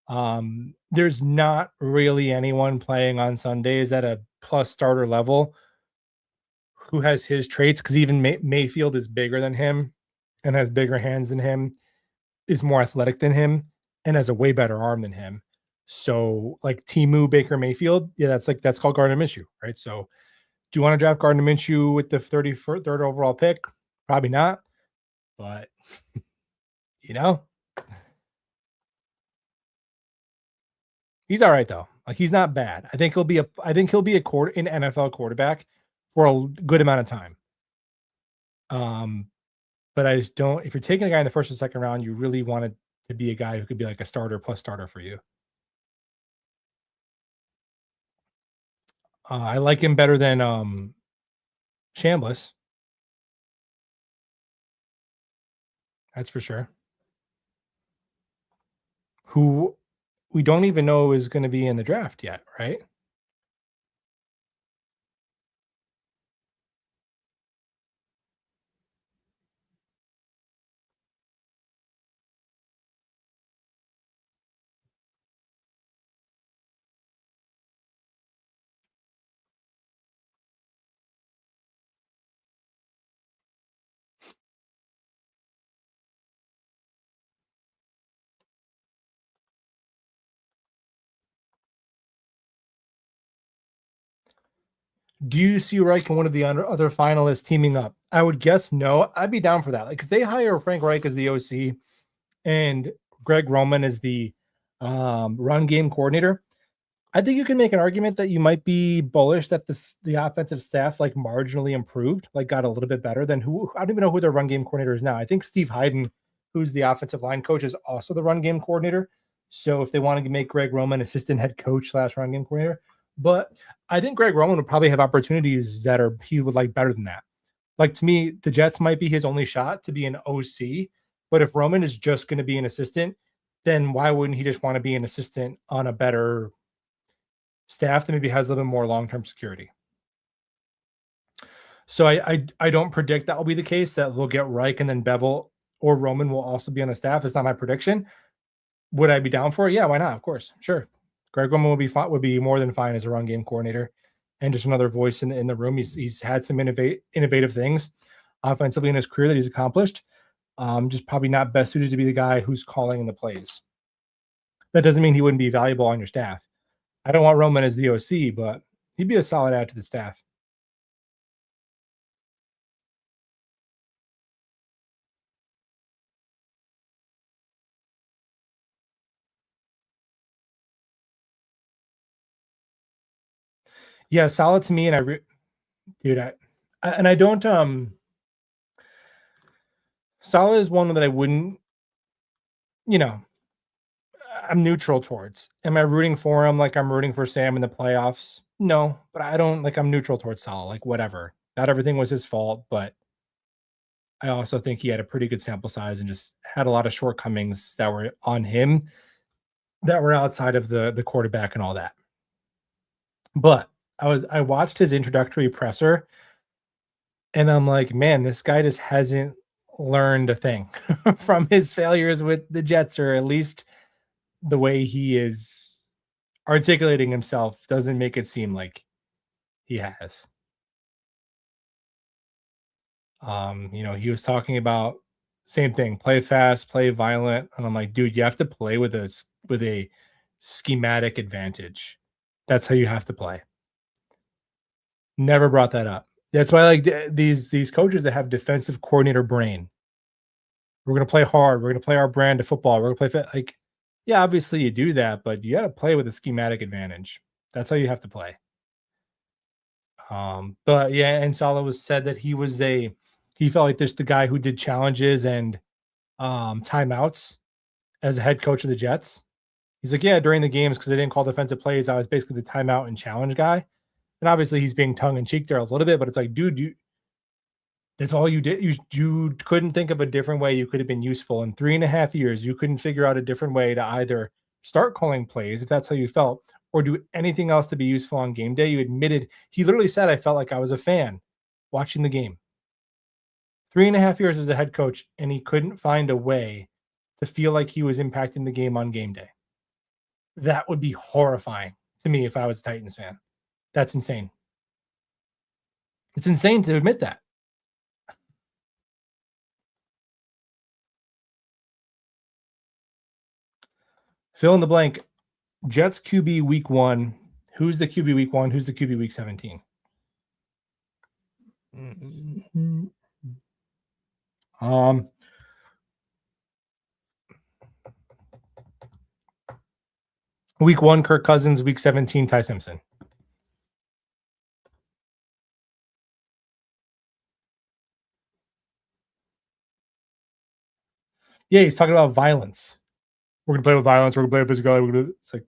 There's not really anyone playing on Sundays at a plus starter level who has his traits, because even Mayfield is bigger than him and has bigger hands than him, is more athletic than him, and has a way better arm than him. So like Timu Baker Mayfield, yeah, that's called Gardner Minshew, right? So do you want to draft Gardner Minshew with the 33rd overall pick? Probably not, but he's all right though. Like, he's not bad. I think he'll be an NFL quarterback for a good amount of time. But I just don't. If you're taking a guy in the first or second round, you really want it to be a guy who could be like a starter plus starter for you. I like him better than Chambliss. That's for sure. Who we don't even know is going to be in the draft yet, right? Do you see Reich and one of the other finalists teaming up? I would guess no. I'd be down for that. Like, if they hire Frank Reich as the OC and Greg Roman as the run game coordinator, I think you can make an argument that you might be bullish that the offensive staff like marginally improved, like got a little bit better than who. I don't even know who their run game coordinator is now. I think Steve Hyden, who's the offensive line coach, is also the run game coordinator. So if they want to make Greg Roman assistant head coach / run game coordinator, but I think Greg Roman would probably have opportunities that he would like better than that. Like, to me, the Jets might be his only shot to be an OC. But if Roman is just going to be an assistant, then why wouldn't he just want to be an assistant on a better staff that maybe has a little bit more long-term security? So I don't predict that will be the case, that they'll get Reich and then Bevel or Roman will also be on the staff. It's not my prediction. Would I be down for it? Yeah, why not? Of course, sure. Greg Roman would be more than fine as a run game coordinator and just another voice in the room. He's had some innovative things offensively in his career that he's accomplished. Just probably not best suited to be the guy who's calling the plays. That doesn't mean he wouldn't be valuable on your staff. I don't want Roman as the OC, but he'd be a solid add to the staff. Yeah, solid to me, and dude, and I don't solid is one that I wouldn't, you know, I'm neutral towards. Am I rooting for him like I'm rooting for Sam in the playoffs? No, but I don't like I'm neutral towards Salah, like whatever. Not everything was his fault, but I also think he had a pretty good sample size and just had a lot of shortcomings that were on him that were outside of the quarterback and all that. But I watched his introductory presser and I'm like, man, this guy just hasn't learned a thing from his failures with the Jets, or at least the way he is articulating himself doesn't make it seem like he has. He was talking about same thing, play fast, play violent, and I'm like, dude, you have to play with a schematic advantage. That's how you have to play. Never brought that up. That's why like these coaches that have defensive coordinator brain. We're gonna play hard. We're gonna play our brand of football. We're gonna play like, yeah, obviously you do that, but you got to play with a schematic advantage. That's how you have to play. But yeah, and Salah was said that he felt like this the guy who did challenges and timeouts as a head coach of the Jets. He's like, yeah, during the games because they didn't call defensive plays, I was basically the timeout and challenge guy. And obviously he's being tongue in cheek there a little bit, but it's like, dude, that's all you did. You couldn't think of a different way you could have been useful in 3.5 years. You couldn't figure out a different way to either start calling plays if that's how you felt, or do anything else to be useful on game day. You admitted he literally said, "I felt like I was a fan watching the game." 3.5 years as a head coach, and he couldn't find a way to feel like he was impacting the game on game day. That would be horrifying to me if I was a Titans fan. That's insane. It's insane to admit that. Fill in the blank. Jets QB week 1. Who's the QB week 1? Who's the QB week 17? Mm-hmm. Week 1, Kirk Cousins. Week 17, Ty Simpson. Yeah, he's talking about violence. We're gonna play with violence. We're gonna play with physicality. It's like,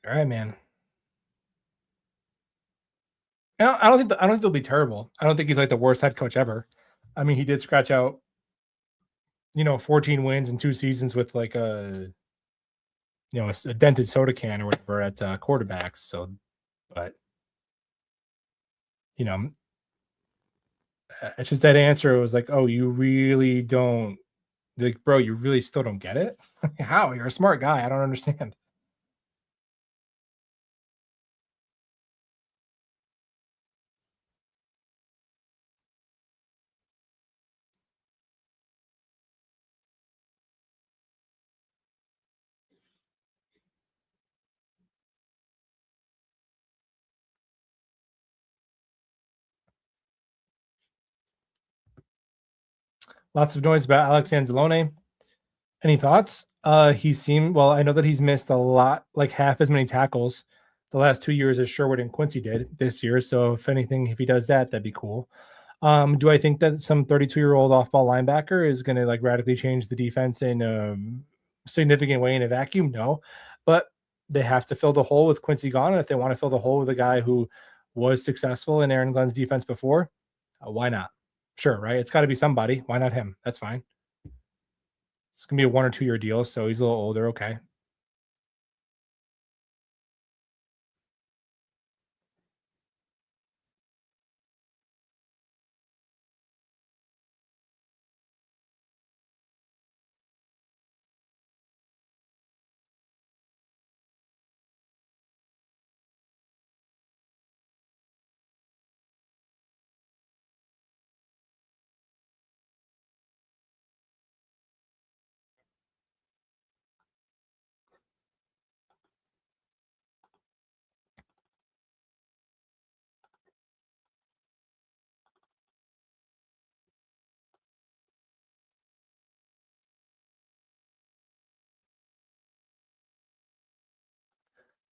all right, man. I don't think they'll be terrible. I don't think he's like the worst head coach ever. I mean, he did scratch out, 14 wins in 2 seasons with like a dented soda can or whatever at quarterbacks. So, but you know, it's just that answer was like, oh, you really don't, like, bro, you really still don't get it. How? You're a smart guy. I don't understand. Lots of noise about Alex Anzalone. Any thoughts? He seemed well. I know that he's missed a lot, like half as many tackles the last 2 years as Sherwood and Quincy did this year. So if anything, if he does that, that'd be cool. Do I think that some 32-year-old off-ball linebacker is going to like radically change the defense in a significant way in a vacuum? No, but they have to fill the hole with Quincy gone, and if they want to fill the hole with a guy who was successful in Aaron Glenn's defense before, why not? Sure, right? It's got to be somebody. Why not him? That's fine. It's gonna be a 1 or 2 year deal, so he's a little older. Okay.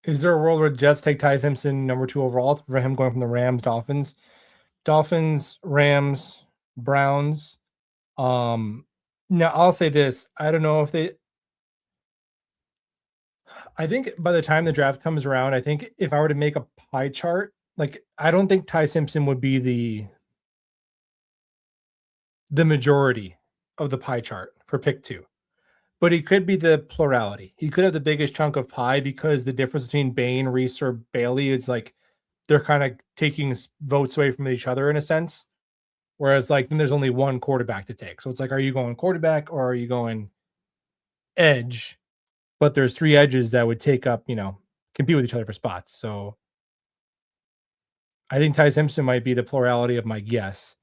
Is there a world where Jets take Ty Simpson number 2 overall to prevent him going from the Rams, Dolphins, Rams, Browns? Now I'll say this. I don't know if they I think by the time the draft comes around, I think if I were to make a pie chart, like I don't think Ty Simpson would be the majority of the pie chart for pick 2. But he could be the plurality. He could have the biggest chunk of pie because the difference between Bain, Reese, or Bailey is like they're kind of taking votes away from each other in a sense. Whereas like then there's only one quarterback to take. So it's like, are you going quarterback or are you going edge? But there's 3 edges that would take up, compete with each other for spots. So I think Ty Simpson might be the plurality of my guess.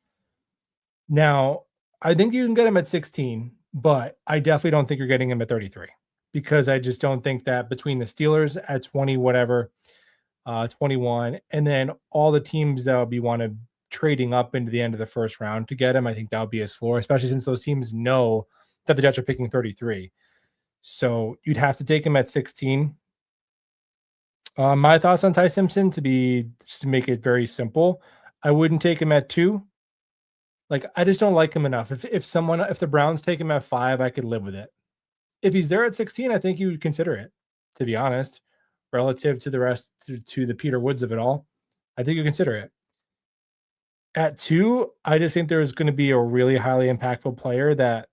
Now, I think you can get him at 16, but I definitely don't think you're getting him at 33 because I just don't think that between the Steelers at 20, whatever, 21, and then all the teams that would be wanted trading up into the end of the first round to get him, I think that would be his floor, especially since those teams know that the Jets are picking 33. So you'd have to take him at 16. My thoughts on Ty Simpson just to make it very simple, I wouldn't take him at 2. Like I just don't like him enough. If the Browns take him at 5, I could live with it. If he's there at 16, I think you would consider it, to be honest, relative to the rest to the Peter Woods of it all. I think you consider it. At 2, I just think there's going to be a really highly impactful player that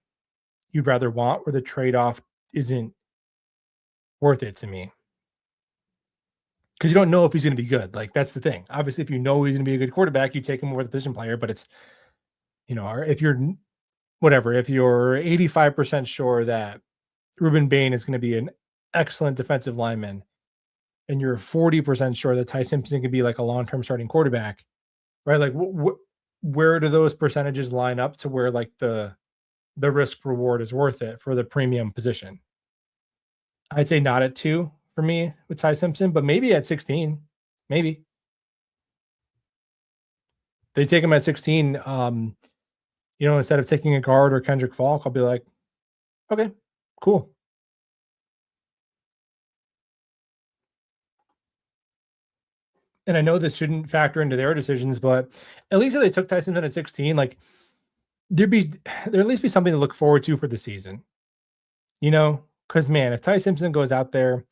you'd rather want where the trade-off isn't worth it to me. Because you don't know if he's going to be good. Like that's the thing. Obviously, if you know he's going to be a good quarterback, you take him over the position player, but it's if you're 85% sure that Ruben Bain is going to be an excellent defensive lineman and you're 40% sure that Ty Simpson can be like a long-term starting quarterback, right? Like where do those percentages line up to where like the risk reward is worth it for the premium position? I'd say not at 2 for me with Ty Simpson, but maybe at 16, maybe. They take him at 16. Instead of taking a guard or Kendrick Falk, I'll be like, okay, cool. And I know this shouldn't factor into their decisions, but at least if they took Ty Simpson at 16, like there'd at least be something to look forward to for the season. Because man, if Ty Simpson goes out there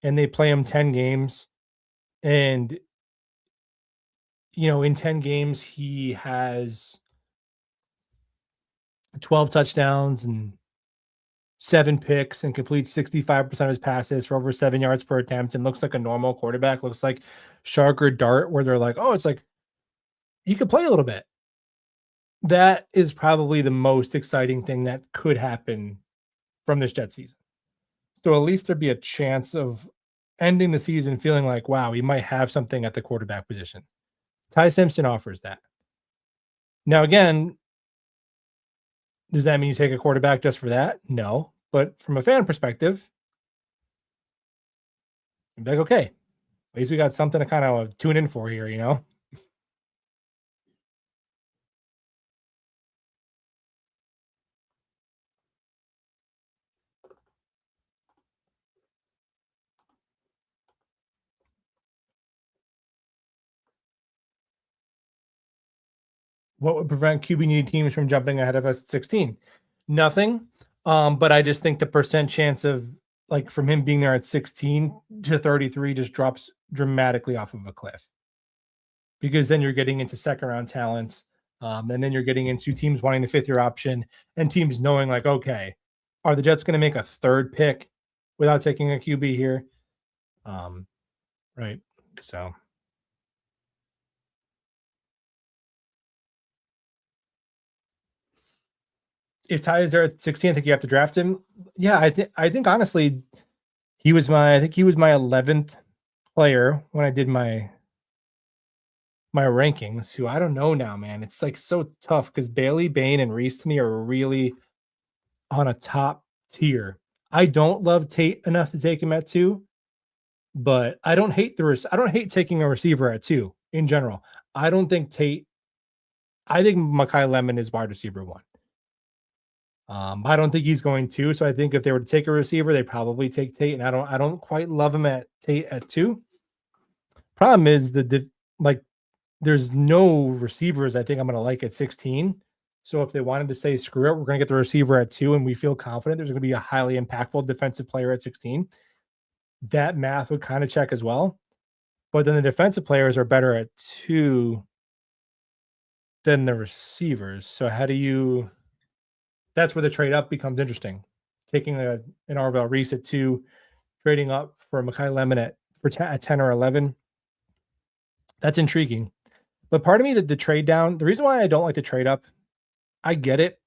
and they play him 10 games and in 10 games he has 12 touchdowns and 7 picks and completes 65% of his passes for over 7 yards per attempt and looks like a normal quarterback, looks like Shark or Dart, where they're like, oh, it's like he could play a little bit. That is probably the most exciting thing that could happen from this Jet season. So at least there'd be a chance of ending the season feeling like, wow, we might have something at the quarterback position. Ty Simpson offers that. Now, again, does that mean you take a quarterback just for that? No. But from a fan perspective, you'd be like, okay, at least we got something to kind of tune in for here, What would prevent QB needy teams from jumping ahead of us at 16? Nothing. But I just think the percent chance of like from him being there at 16 to 33 just drops dramatically off of a cliff. Because then you're getting into second round talents. And then you're getting into teams wanting the 5th year option and teams knowing like, okay, are the Jets going to make a 3rd pick without taking a QB here? Right. So if Ty is there at 16, I think you have to draft him. Yeah, I think honestly, he was my 11th player when I did my rankings. Who I don't know now, man. It's like so tough because Bailey, Bain, and Reese to me are really on a top tier. I don't love Tate enough to take him at 2, but I don't hate taking a receiver at 2 in general. I don't think Tate. I think Mekhi Lemon is wide receiver 1. I don't think he's going to. So I think if they were to take a receiver, they probably take Tate, and I don't quite love him at Tate at 2. Problem is like there's no receivers I think I'm going to like at 16. So if they wanted to say screw it, we're going to get the receiver at 2, and we feel confident there's going to be a highly impactful defensive player at 16, that math would kind of check as well. But then the defensive players are better at 2 than the receivers. So how do you? That's where the trade up becomes interesting. Taking an Arvell Reese at 2, trading up for Mekhi Lemon at 10 or 11. That's intriguing. But part of me, the trade down, the reason why I don't like the trade up, I get it.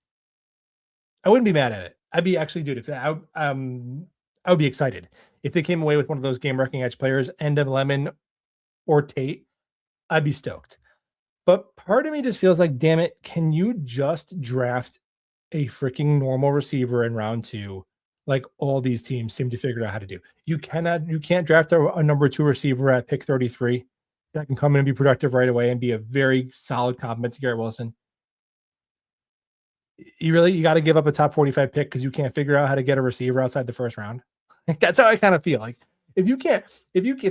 I wouldn't be mad at it. I'd be actually, dude, if I would be excited if they came away with one of those game wrecking edge players, end of Lemon or Tate. I'd be stoked. But part of me just feels like, damn it, can you just draft a freaking normal receiver in round 2? Like all these teams seem to figure out how to do. You can't draft a number 2 receiver at pick 33 that can come in and be productive right away and be a very solid compliment to Garrett Wilson. You got to give up a top 45 pick because you can't figure out how to get a receiver outside the first round. Like, that's how I kind of feel. Like if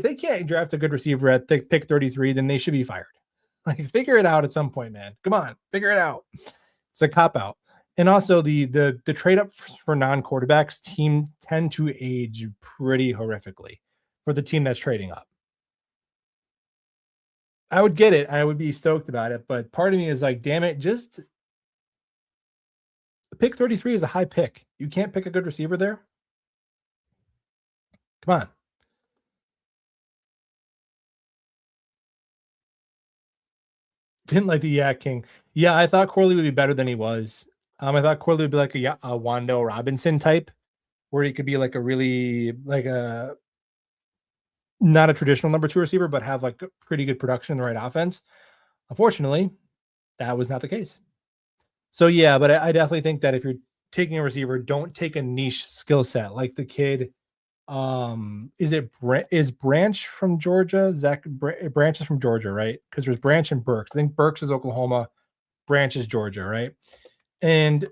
they can't draft a good receiver at pick 33, then they should be fired. Like figure it out at some point, man. Come on, figure it out. It's a cop out. And also the trade up for non-quarterbacks team tend to age pretty horrifically for the team that's trading up. I would get it. I would be stoked about it. But part of me is like, damn it, just pick 33 is a high pick. You can't pick a good receiver there. Come on. Didn't like the Yak King. Yeah, I thought Corley would be better than he was. I thought Corley would be like a Wando Robinson type, where he could be like a really like a not a traditional number 2 receiver, but have like pretty good production in the right offense. Unfortunately, that was not the case. So yeah, but I definitely think that if you're taking a receiver, don't take a niche skill set like the kid. Is Branch from Georgia? Branch is from Georgia, right? Because there's Branch and Burks. I think Burks is Oklahoma, Branch is Georgia, right? And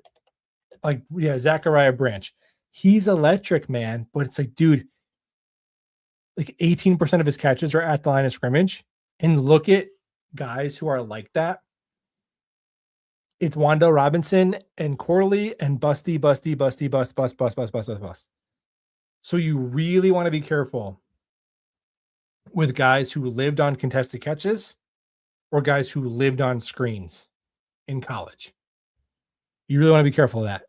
like, yeah, Zachariah Branch. He's electric, man. But it's like, dude, like 18% of his catches are at the line of scrimmage. And look at guys who are like that. It's Wando Robinson and Corley and Bust. So you really want to be careful with guys who lived on contested catches or guys who lived on screens in college. You really want to be careful of that.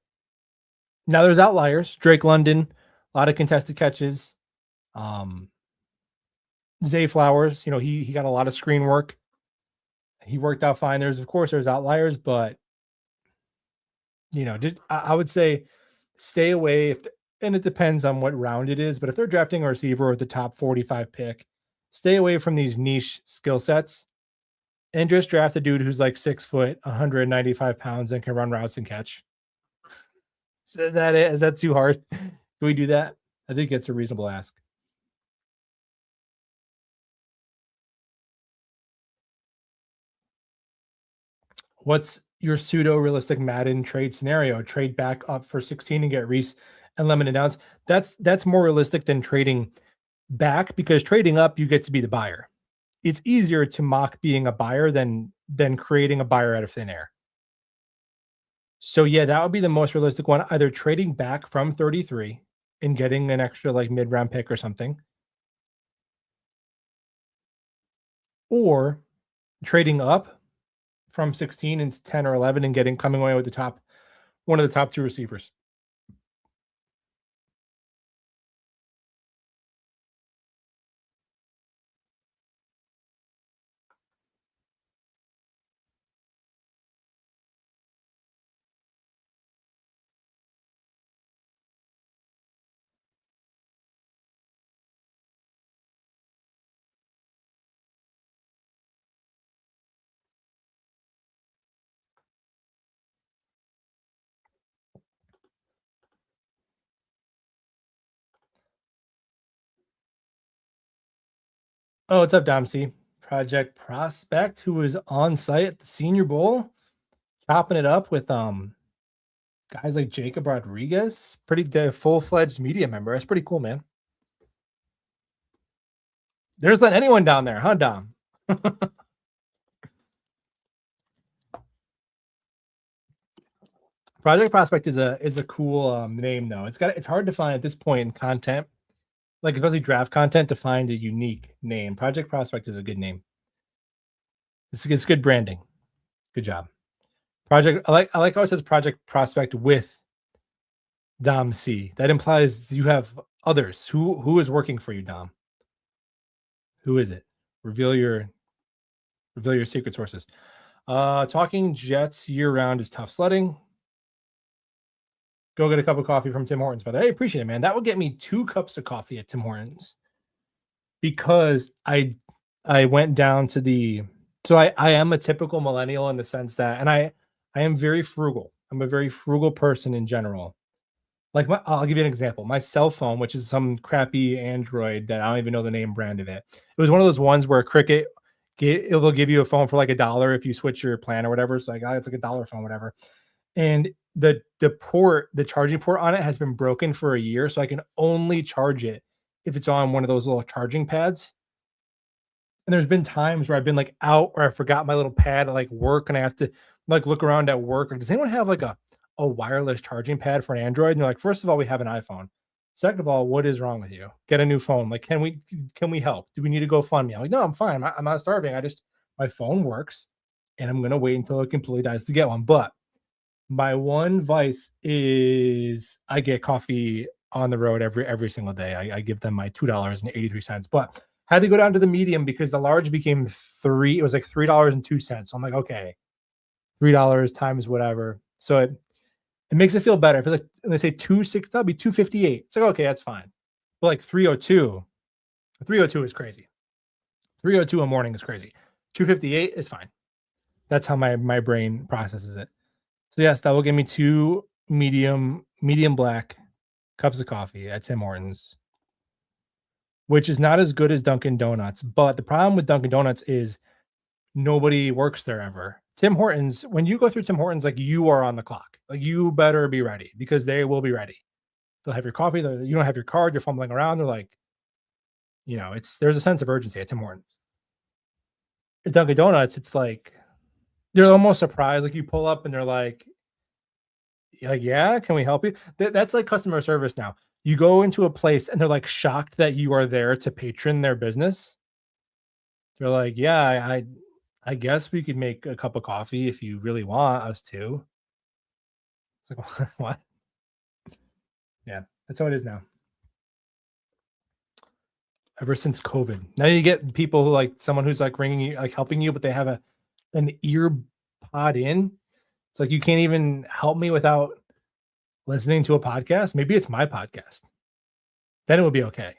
Now there's outliers. Drake London, a lot of contested catches. Zay Flowers, he got a lot of screen work. He worked out fine. There's outliers, but I would say stay away and it depends on what round it is, but if they're drafting a receiver with the top 45 pick, stay away from these niche skill sets and just draft a dude who's like 6 foot, 195 pounds and can run routes and catch. Is that too hard? Can we do that? I think it's a reasonable ask. What's your pseudo realistic Madden trade scenario? Trade back up for 16 and get Reese and Lemon announced. That's more realistic than trading back, because trading up you get to be the buyer. It's easier to mock being a buyer than creating a buyer out of thin air. So yeah, that would be the most realistic one. Either trading back from 33 and getting an extra like mid-round pick or something, or trading up from 16 into 10 or 11 and coming away with one of the top 2 receivers. Oh, what's up, Domsey? Project Prospect, who was on site at the Senior Bowl, chopping it up with Guys like Jacob Rodriguez, pretty full-fledged media member. That's pretty cool, man. There's not anyone down there, huh, Dom? Project Prospect is a cool name though. It's hard to find at this point in content, like especially draft content, to find a unique name. Project Prospect is a good name. It's good branding. Good job. Project. I like how it says Project Prospect with Dom C. That implies you have others. Who is working for you, Dom? Who is it? Reveal your secret sources. Talking Jets year round is tough sledding. Go get a cup of coffee from Tim Hortons, by the way. I appreciate it, man. That would get me 2 cups of coffee at Tim Hortons because I went down to the. So I am a typical millennial in the sense that, and I am very frugal. I'm a very frugal person in general. Like I'll give you an example. My cell phone, which is some crappy Android that I don't even know the name brand of it. It was one of those ones where Cricket, it'll give you a phone for like $1 if you switch your plan or whatever. So it's like $1 phone, whatever. And the charging port on it has been broken for a year, so I can only charge it if it's on one of those little charging pads. And there's been times where I've been like out or I forgot my little pad at like work and I have to like look around at work. Like, does anyone have like a wireless charging pad for an Android? And they're like, first of all, we have an iPhone. Second of all, what is wrong with you? Get a new phone. Like, can we help? Do we need to go fund me? I'm like, no, I'm fine. I'm not starving. My phone works and I'm gonna wait until it completely dies to get one. But my one vice is I get coffee on the road every single day. I give them my $2.83, but had to go down to the medium because the large became $3. It was like $3.02. So I'm like, okay, $3 times whatever. So it makes it feel better. If it's like they say 2.6, that'll be 2.58. It's like, okay, that's fine. But like 3.02 is crazy. 3.02 a morning is crazy. 2.58 is fine. That's how my brain processes it. So yes, that will give me 2 medium black cups of coffee at Tim Hortons, which is not as good as Dunkin' Donuts. But the problem with Dunkin' Donuts is nobody works there ever. Tim Hortons, when you go through Tim Hortons, like you are on the clock. Like you better be ready because they will be ready. They'll have your coffee. You don't have your card. You're fumbling around. They're like, there's a sense of urgency at Tim Hortons. At Dunkin' Donuts, it's like they're almost surprised. Like you pull up and they're like, yeah, can we help you? That's like customer service now. You go into a place and they're like shocked that you are there to patron their business. They're like, yeah, I guess we could make a cup of coffee if you really want us to. It's like, what? Yeah, that's how it is now. Ever since COVID. Now you get people who like someone who's like ringing you, like helping you, but they have an ear pod in. It's like you can't even help me without listening to a podcast. Maybe it's my podcast. Then it would be okay.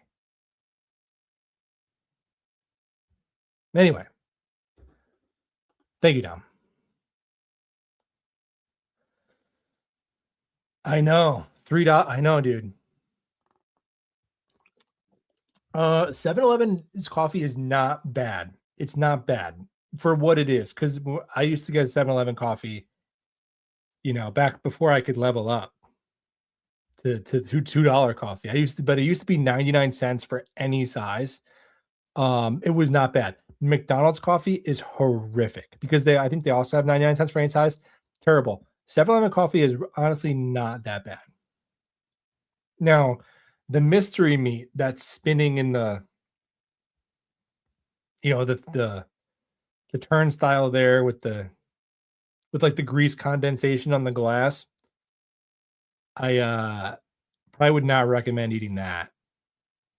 Anyway. Thank you, Dom. I know. $3. I know, dude. 7-Eleven's coffee is not bad. It's not bad for what it is. Because I used to get 7-Eleven coffee, back before I could level up to $2 coffee. But it used to be 99 cents for any size. It was not bad. McDonald's coffee is horrific because I think they also have 99 cents for any size. Terrible. 7-Eleven coffee is honestly not that bad. Now, the mystery meat that's spinning in the turnstile there with like the grease condensation on the glass, I probably would not recommend eating that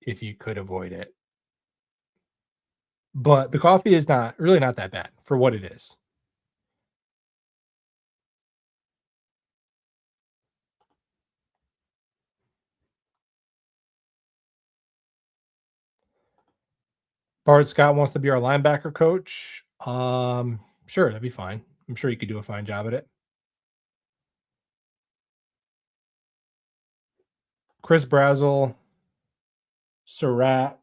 if you could avoid it. But the coffee is really not that bad for what it is. Bart Scott wants to be our linebacker coach. Sure, that'd be fine. I'm sure he could do a fine job at it. Chris Brazzell, Surratt,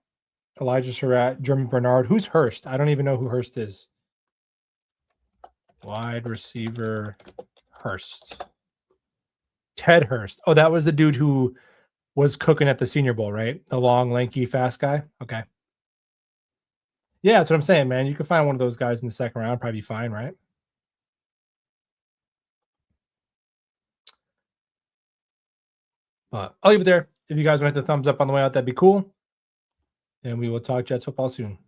Elijah Surratt, Jeremy Bernard. Who's Hurst? I don't even know who Hurst is. Wide receiver Hurst. Ted Hurst. Oh, that was the dude who was cooking at the Senior Bowl, right? The long, lanky, fast guy. Okay. Yeah, that's what I'm saying, man. You can find one of those guys in the second round, probably be fine, right? But I'll leave it there. If you guys want to hit the thumbs up on the way out, that'd be cool. And we will talk Jets football soon.